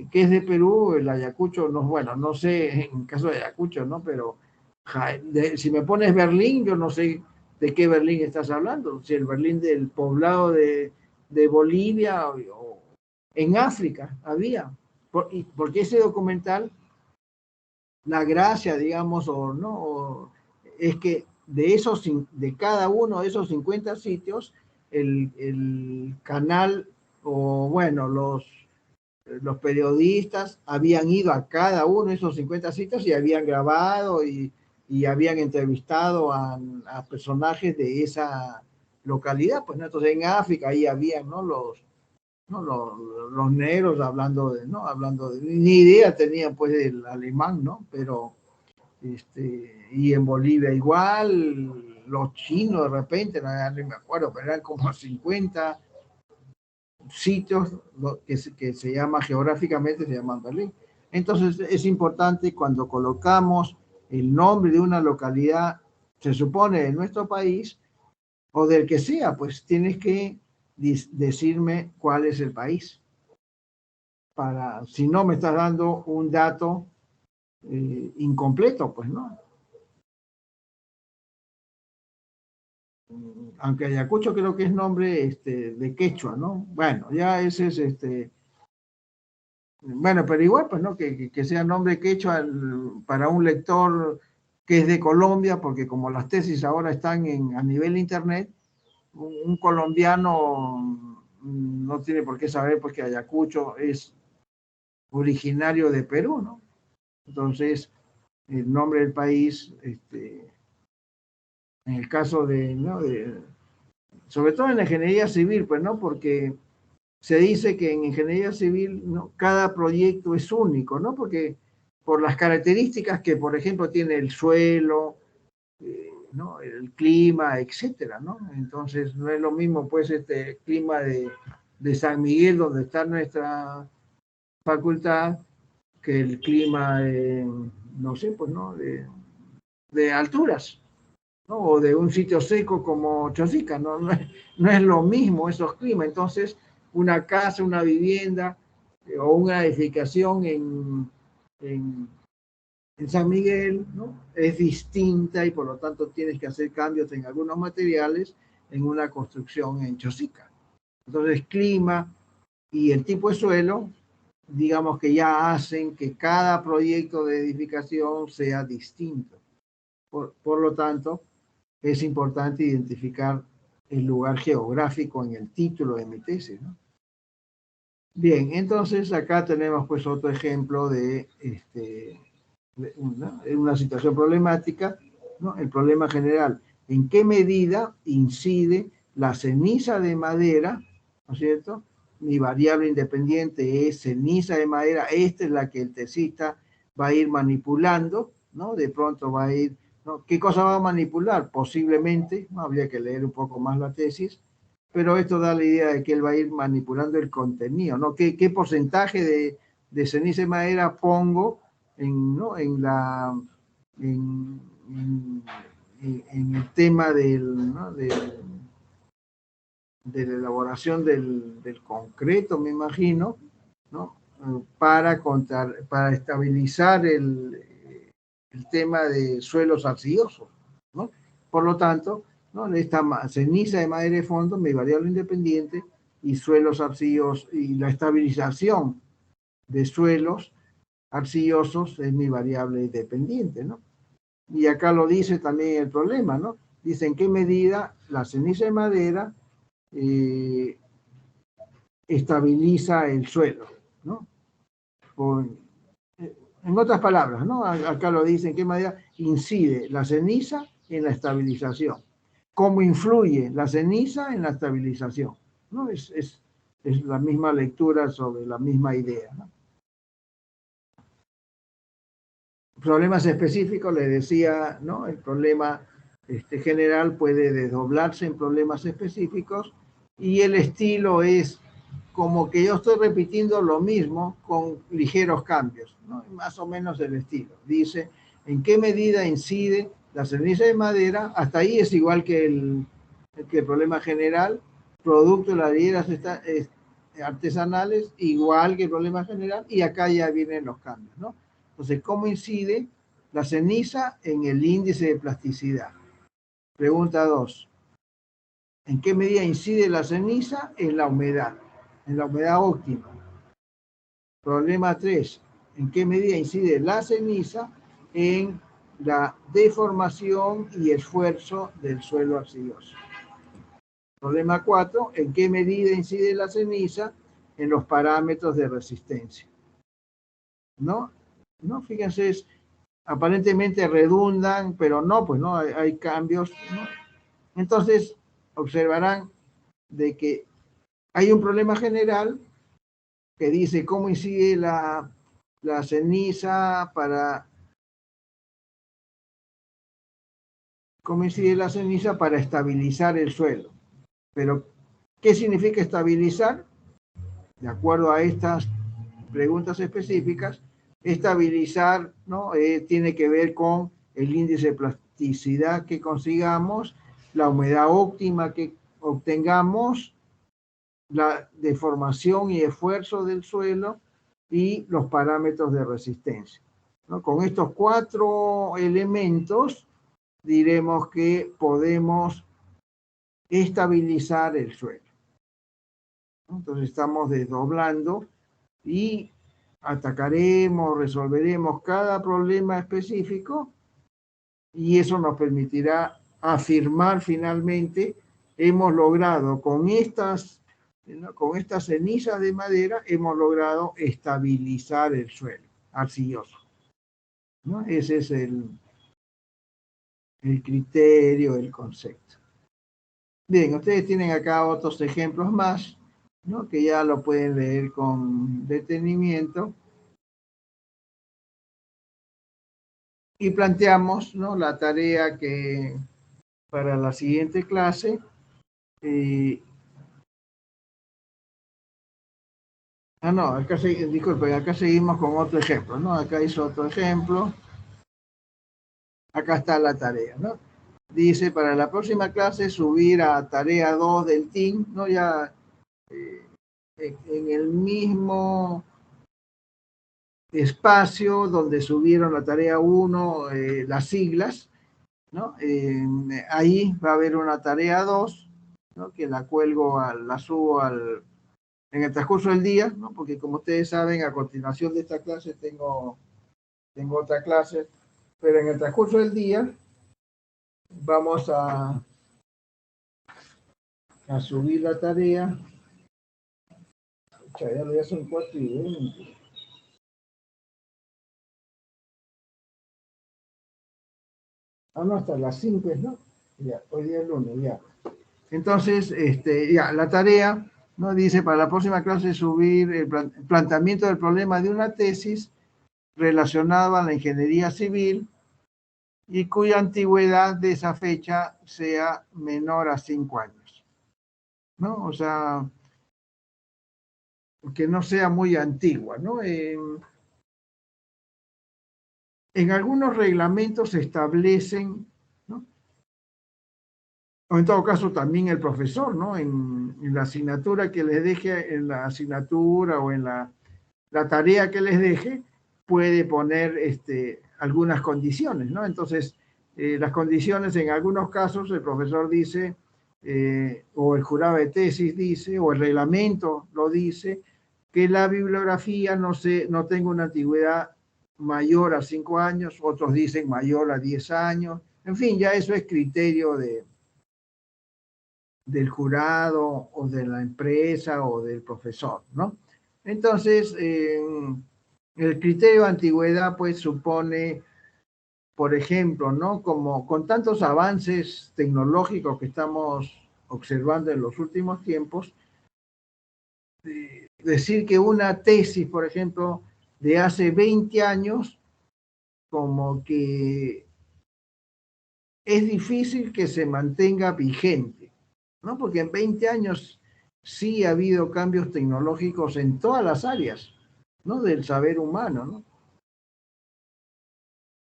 que es de Perú, el Ayacucho, no, bueno, no sé en caso de Ayacucho, ¿no? Pero si me pones Berlín, yo no sé de qué Berlín estás hablando, si el Berlín del poblado de Bolivia o en África había, porque ese documental, la gracia, digamos, o no, es que de cada uno de esos 50 sitios, el canal, o bueno, los periodistas habían ido a cada uno de esos 50 sitios y habían grabado y habían entrevistado a personajes de esa localidad. Pues, ¿no? Entonces en África ahí habían, ¿no? Los negros hablando de, ni idea tenían pues del alemán, ¿no? Pero, y en Bolivia igual, los chinos de repente, no me acuerdo, pero eran como 50 sitios que se llama geográficamente, se llaman Berlín. Entonces es importante cuando colocamos el nombre de una localidad, se supone de nuestro país, o del que sea, pues tienes que decirme cuál es el país. Si no me estás dando un dato incompleto, pues no. Aunque Ayacucho creo que es nombre de quechua, ¿no? Bueno, ya ese es bueno, pero igual, pues, ¿no? Que sea nombre quechua para un lector que es de Colombia, porque como las tesis ahora están a nivel internet, un colombiano no tiene por qué saber porque Ayacucho es originario de Perú, ¿no? Entonces, el nombre del país, en el caso ¿no? sobre todo en la ingeniería civil, pues, ¿no? Porque se dice que en ingeniería civil, ¿no? Cada proyecto es único, ¿no? Porque por las características que, por ejemplo, tiene el suelo, ¿no? El clima, etcétera, ¿no? Entonces, no es lo mismo, pues, clima de San Miguel, donde está nuestra facultad, que el clima, no sé, pues, ¿no? De alturas, ¿no? O de un sitio seco como Chosica, ¿no? No es lo mismo esos climas. Entonces, una casa, una vivienda o una edificación en San Miguel, ¿no? Es distinta y por lo tanto tienes que hacer cambios en algunos materiales en una construcción en Chosica. Entonces, clima y el tipo de suelo, digamos que ya hacen que cada proyecto de edificación sea distinto. Por lo tanto, es importante identificar el lugar geográfico en el título de mi tesis, ¿no? Bien, entonces acá tenemos pues otro ejemplo de, una situación problemática, ¿no? El problema general, ¿en qué medida incide la ceniza de madera, ¿no es cierto? Mi variable independiente es ceniza de madera, esta es la que el tesista va a ir manipulando, ¿no? De pronto va a ir, ¿no? ¿Qué cosa va a manipular? Posiblemente, ¿no? Habría que leer un poco más la tesis, pero esto da la idea de que él va a ir manipulando el contenido, ¿no? ¿Qué porcentaje de ceniza de madera pongo ¿no? en el tema ¿no? de la elaboración del concreto, me imagino, ¿no? Para estabilizar el tema de suelos arcillosos, ¿no? Por lo tanto, ¿no? Esta ceniza de madera de fondo, mi variable independiente, y suelos arcillosos, y la estabilización de suelos arcillosos es mi variable dependiente, ¿no? Y acá lo dice también el problema, ¿no? Dice en qué medida la ceniza de madera estabiliza el suelo, ¿no? En otras palabras, ¿no? Acá lo dice en qué medida incide la ceniza en la estabilización. ¿Cómo influye la ceniza en la estabilización? ¿No? Es la misma lectura sobre la misma idea, ¿no? Problemas específicos, les decía, ¿no? El problema general puede desdoblarse en problemas específicos y el estilo es como que yo estoy repitiendo lo mismo con ligeros cambios, ¿no? Más o menos el estilo. Dice, ¿en qué medida incide la ceniza de madera? Hasta ahí es igual que el problema general, producto de las hieras artesanales, igual que el problema general, y acá ya vienen los cambios, ¿no? Entonces, ¿cómo incide la ceniza en el índice de plasticidad? Pregunta 2. ¿En qué medida incide la ceniza en la humedad óptima? Problema 3. ¿En qué medida incide la ceniza en la deformación y esfuerzo del suelo arcilloso? Problema 4. ¿En qué medida incide la ceniza en los parámetros de resistencia? ¿No? Fíjense, aparentemente redundan, pero no, pues no, hay cambios, ¿no? Entonces, observarán de que hay un problema general que dice cómo incide la ceniza para estabilizar el suelo. Pero, ¿qué significa estabilizar? De acuerdo a estas preguntas específicas, estabilizar, ¿no? Tiene que ver con el índice de plasticidad que consigamos, la humedad óptima que obtengamos, la deformación y esfuerzo del suelo y los parámetros de resistencia, ¿no? Con estos 4 elementos diremos que podemos estabilizar el suelo. Entonces estamos desdoblando y atacaremos, resolveremos cada problema específico y eso nos permitirá afirmar finalmente hemos logrado con estas cenizas de madera, hemos logrado estabilizar el suelo arcilloso, ¿no? Ese es el criterio, el concepto. Bien, ustedes tienen acá otros ejemplos más, ¿no? Que ya lo pueden leer con detenimiento. Y planteamos, ¿no? La tarea que para la siguiente clase. Disculpen, acá seguimos con otro ejemplo, ¿no? Acá hizo otro ejemplo. Acá está la tarea, ¿no? Dice, para la próxima clase subir a tarea 2 del TIN, ¿no? Ya en el mismo espacio donde subieron la tarea 1, las siglas, ¿no? Ahí va a haber una tarea 2, ¿no? Que la subo en el transcurso del día, ¿no? Porque como ustedes saben, a continuación de esta clase tengo otra clase, pero en el transcurso del día vamos a subir la tarea. Ya son 4:20. No, hasta las 5, ¿no? Ya, hoy día es lunes, ya. Entonces, ya, la tarea, ¿no? Dice, para la próxima clase subir el planteamiento del problema de una tesis relacionado a la ingeniería civil y cuya antigüedad de esa fecha sea menor a 5 años, ¿no? O sea, que no sea muy antigua, ¿no? En algunos reglamentos se establecen, ¿no? O en todo caso también el profesor, ¿no? En la asignatura que les deje, en la asignatura o en la tarea que les deje, puede poner algunas condiciones, ¿no? Entonces, las condiciones, en algunos casos el profesor dice, o el jurado de tesis dice, o el reglamento lo dice, que la bibliografía no tenga una antigüedad mayor a 5 años, otros dicen mayor a 10 años, en fin, ya eso es criterio del jurado o de la empresa o del profesor, ¿no? Entonces, el criterio de antigüedad pues supone, por ejemplo, ¿no? Como con tantos avances tecnológicos que estamos observando en los últimos tiempos, decir que una tesis, por ejemplo, de hace 20 años, como que es difícil que se mantenga vigente, ¿no? Porque en 20 años sí ha habido cambios tecnológicos en todas las áreas, ¿no? Del saber humano, ¿no?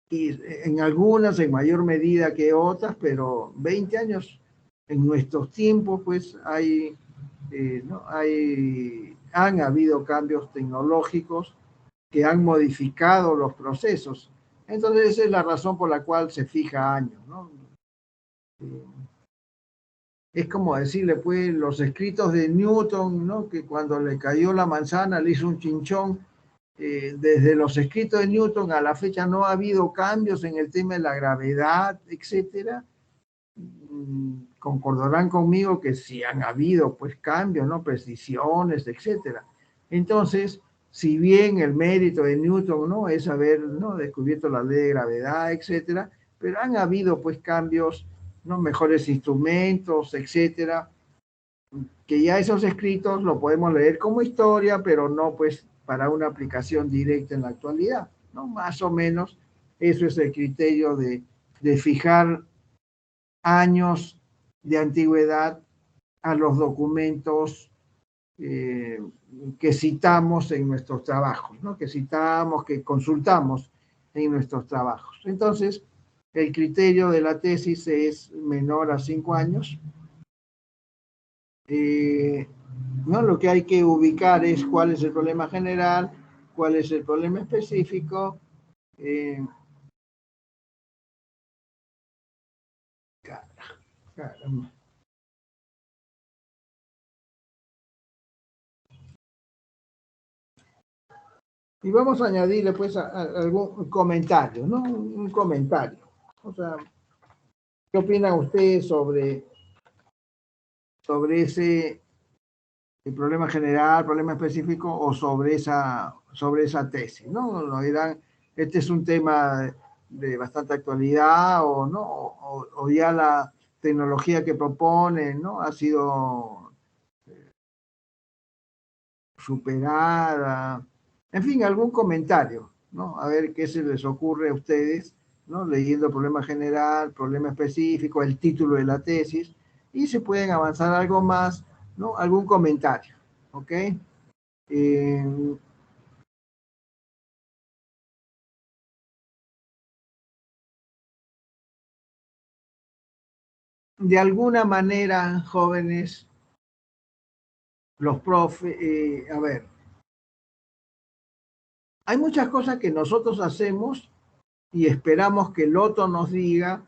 Y en algunas en mayor medida que otras, pero 20 años en nuestros tiempos, pues ¿no? Han habido cambios tecnológicos que han modificado los procesos. Entonces esa es la razón por la cual se fija años, ¿no? Es como decirle, pues, los escritos de Newton, ¿no? Que cuando le cayó la manzana le hizo un chinchón. Desde los escritos de Newton a la fecha no ha habido cambios en el tema de la gravedad, etcétera. Concordarán conmigo que sí han habido, pues, cambios, ¿no? Precisiones, etcétera. Entonces, si bien el mérito de Newton, ¿no? Es haber, ¿no? descubierto la ley de gravedad, etcétera, pero han habido, pues, cambios, ¿no? Mejores instrumentos, etcétera, que ya esos escritos lo podemos leer como historia, pero no, pues, para una aplicación directa en la actualidad, ¿no? Más o menos eso es el criterio de fijar años de antigüedad a los documentos que citamos en nuestros trabajos, ¿no? Que citamos, que consultamos en nuestros trabajos. Entonces, el criterio de la tesis es menor a 5 años. ¿No? Lo que hay que ubicar es cuál es el problema general, cuál es el problema específico. Caramba. Y vamos a añadirle pues algún comentario, ¿no? Un comentario. O sea, ¿qué opinan ustedes sobre ese el problema general, problema específico o sobre esa tesis, ¿no? Nos dirán, este es un tema de bastante actualidad o no, o ya la tecnología que propone, ¿no? Ha sido superada. En fin, algún comentario, ¿no? A ver qué se les ocurre a ustedes, ¿no? Leyendo el problema general, problema específico, el título de la tesis, y se pueden avanzar algo más, ¿no? Algún comentario, ¿ok? De alguna manera, jóvenes, los profes, a ver, hay muchas cosas que nosotros hacemos y esperamos que el otro nos diga,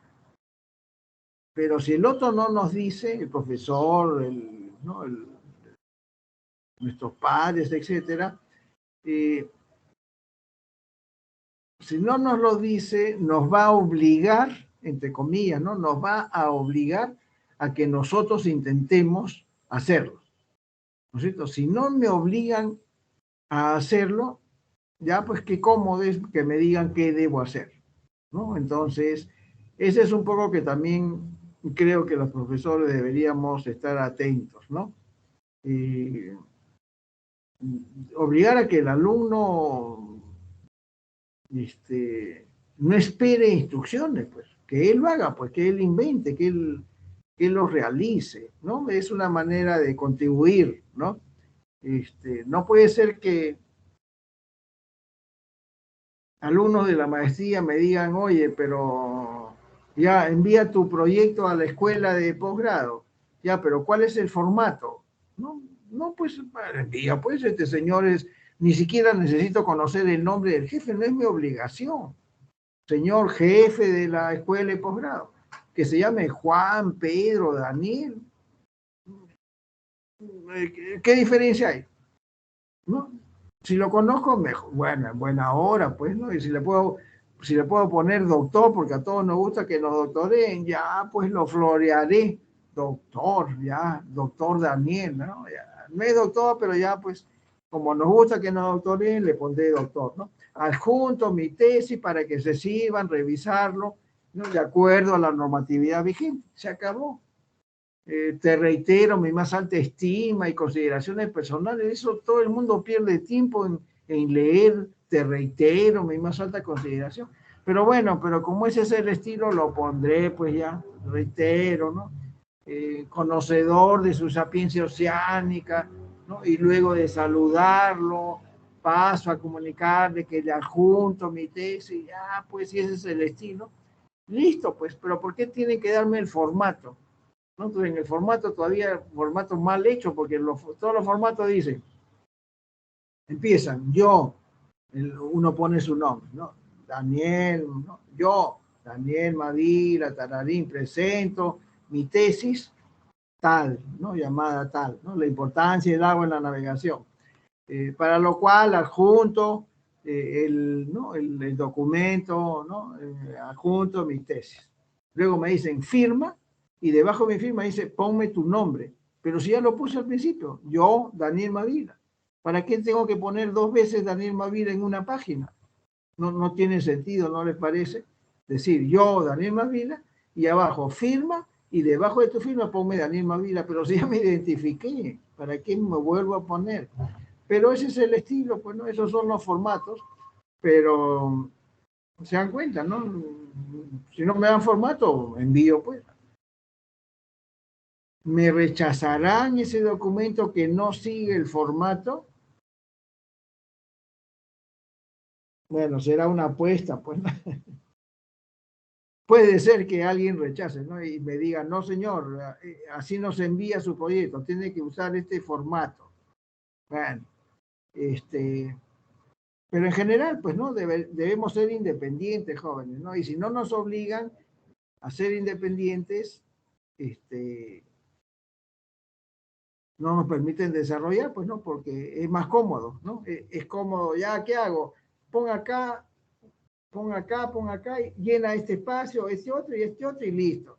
pero si el otro no nos dice, el profesor, ¿no? Nuestros padres, etcétera, si no nos lo dice, nos va a obligar, entre comillas, ¿no? Nos va a obligar a que nosotros intentemos hacerlo, ¿no es cierto? Si no me obligan a hacerlo, ya pues qué cómodo es que me digan qué debo hacer, ¿no? Entonces, ese es un poco que también creo que los profesores deberíamos estar atentos, ¿no? Obligar a que el alumno no espere instrucciones, pues, que él lo haga, pues, que él invente, que él lo realice, ¿no? Es una manera de contribuir, ¿no? No puede ser que alumnos de la maestría me digan, oye, pero ya envía tu proyecto a la escuela de posgrado, ya, pero ¿cuál es el formato? No, pues envía, pues, señores, ni siquiera necesito conocer el nombre del jefe, no es mi obligación. señor jefe de la escuela de posgrado, que se llame Juan, Pedro, Daniel. ¿Qué diferencia hay? ¿No? Si lo conozco, mejor. Bueno, en buena hora, pues, ¿no? Y si le puedo poner doctor, porque a todos nos gusta que nos doctoren, ya, pues lo florearé. Doctor, ya, doctor Daniel, ¿no? Ya, no es doctor, pero ya, pues, como nos gusta que nos doctoren, le pondré doctor, ¿no? Adjunto mi tesis para que se sirvan, revisarlo, ¿no? De acuerdo a la normatividad vigente. Se acabó. Te reitero mi más alta estima y consideraciones personales. Eso todo el mundo pierde tiempo en leer, te reitero mi más alta consideración. Pero bueno, pero como ese es el estilo, lo pondré, pues ya, reitero, ¿no? Conocedor de su sapiencia oceánica, ¿no? Y luego de saludarlo, paso a comunicarle que le adjunto mi tesis, ya, pues si ese es el estilo. Listo, pues, pero ¿por qué tienen que darme el formato? ¿No? Entonces, en el formato todavía, formato mal hecho, porque todos los formatos dicen, empiezan, uno pone su nombre, ¿no? Daniel, ¿no? Yo, Daniel Mavila, Tararín, presento mi tesis tal, ¿no? Llamada tal, ¿no? La importancia del agua en la navegación. Para lo cual adjunto ¿no? el documento, ¿no? Adjunto mi tesis. Luego me dicen firma, y debajo de mi firma dice ponme tu nombre. Pero si ya lo puse al principio, yo, Daniel Mavila. ¿Para qué tengo que poner 2 veces Daniel Mavila en una página? No tiene sentido, ¿no les parece? Decir yo, Daniel Mavila, y abajo firma, y debajo de tu firma ponme Daniel Mavila. Pero si ya me identifiqué, ¿para qué me vuelvo a poner? Pero ese es el estilo, pues, ¿no? Esos son los formatos, pero se dan cuenta, ¿no? Si no me dan formato, envío, pues. ¿Me rechazarán ese documento que no sigue el formato? Bueno, será una apuesta, pues. Puede ser que alguien rechace, ¿no? Y me diga, no, señor, así no se envía su proyecto, tiene que usar este formato. Bueno, pero en general, pues, ¿no? Debemos ser independientes, jóvenes, ¿no? Y si no nos obligan a ser independientes, no nos permiten desarrollar, pues, ¿no? Porque es más cómodo, ¿no? Es cómodo, ya, ¿qué hago? Pon acá, y llena este espacio, este otro y listo.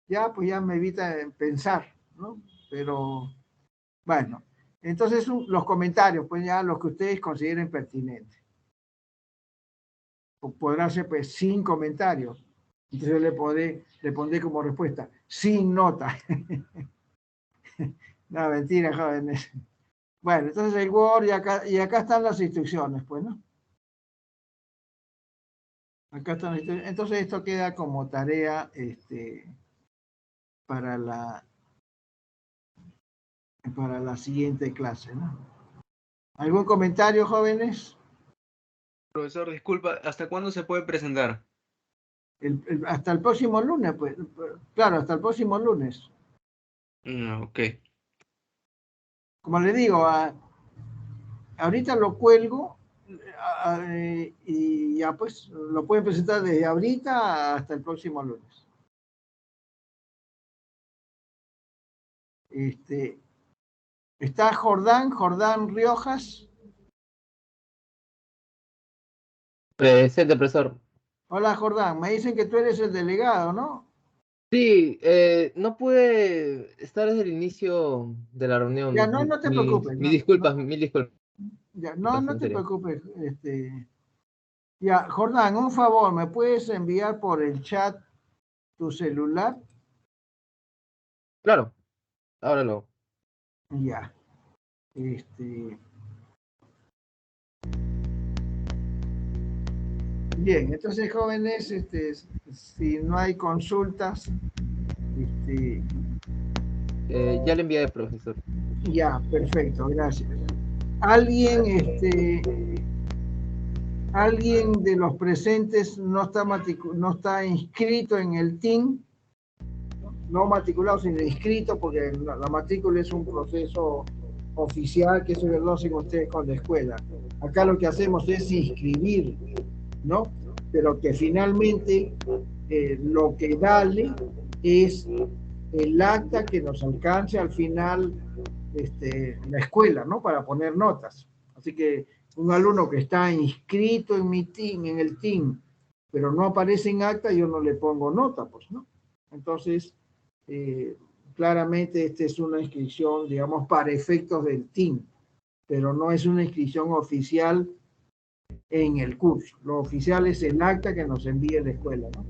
Ya, pues ya me evita pensar, ¿no? Pero, bueno, entonces los comentarios, pues ya los que ustedes consideren pertinentes. Podrán ser, pues, sin comentarios. Entonces le pondré como respuesta, sin nota. No, mentira, jóvenes. Bueno, entonces el Word y acá están las instrucciones, pues, ¿no? Acá están las instrucciones. Entonces esto queda como tarea para la siguiente clase, ¿no? ¿Algún comentario, jóvenes? Profesor, disculpa, ¿hasta cuándo se puede presentar? Hasta el próximo lunes, pues. Claro, hasta el próximo lunes. Ok. Como le digo, ahorita lo cuelgo y ya pues lo pueden presentar desde ahorita hasta el próximo lunes. Está Jordán Riojas. Presente, profesor. Hola, Jordán. Me dicen que tú eres el delegado, ¿no? Sí, no pude estar desde el inicio de la reunión. Ya, no te preocupes. Mis disculpas, mil disculpas. Ya, no En te serio. preocupes. Ya, Jordán, un favor, ¿me puedes enviar por el chat tu celular? Claro, ahora lo. Ya. Bien, entonces, jóvenes, si no hay consultas, Ya le envié, profesor. ya, perfecto, gracias. ¿Alguien de los presentes no está inscrito en el TIN? No matriculado, sino inscrito, porque la matrícula es un proceso oficial, que eso lo hacen ustedes con la escuela. Acá lo que hacemos es inscribir, ¿no? pero que finalmente lo que vale es el acta que nos alcance al final la escuela, ¿no? Para poner notas. Así que un alumno que está inscrito en mi team, en el team, pero no aparece en acta, yo no le pongo nota, pues, ¿no? Entonces, claramente esta es una inscripción, digamos, para efectos del team, pero no es una inscripción oficial en el curso. Lo oficial es el acta que nos envíe la escuela, ¿no?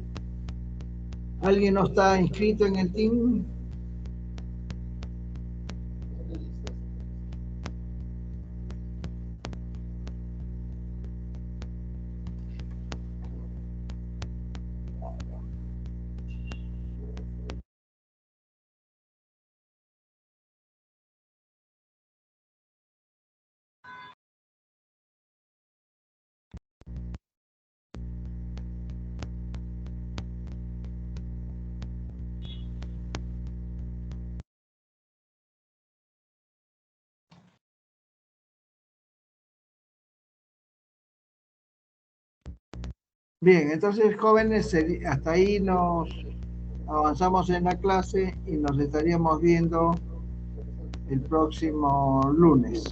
¿Alguien no está inscrito en el team? Bien, entonces jóvenes, hasta ahí nos avanzamos en la clase y nos estaríamos viendo el próximo lunes.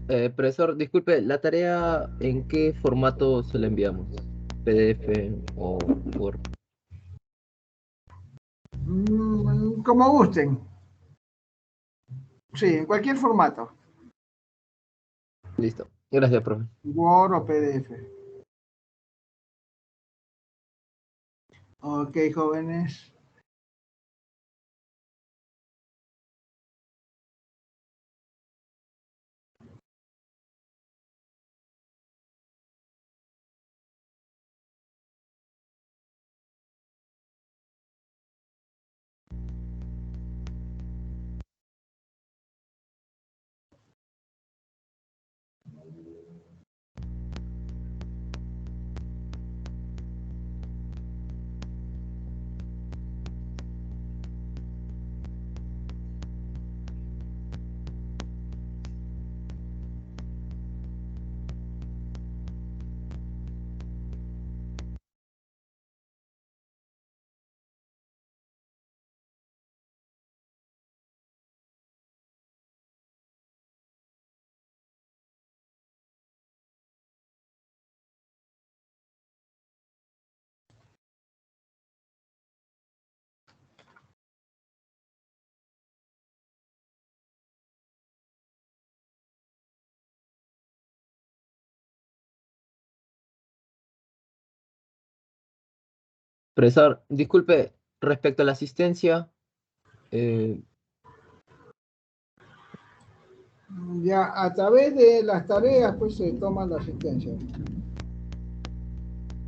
Profesor, disculpe, ¿la tarea en qué formato se la enviamos? ¿PDF o Word? Como gusten. Sí, en cualquier formato. Listo. Gracias, profe. Word o PDF. Ok, jóvenes. Profesor, disculpe, respecto a la asistencia, Ya a través de las tareas, pues se toma la asistencia.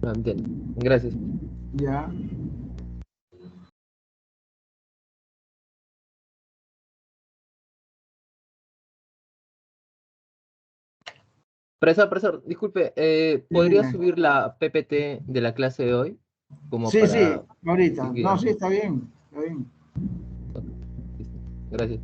entiendo. Gracias. Ya. Profesor, disculpe, ¿podría Dime. subir la PPT de la clase de hoy? Como Sí, para ahorita. ir No, guiando. sí, está bien. Está bien. Ok, listo. Gracias.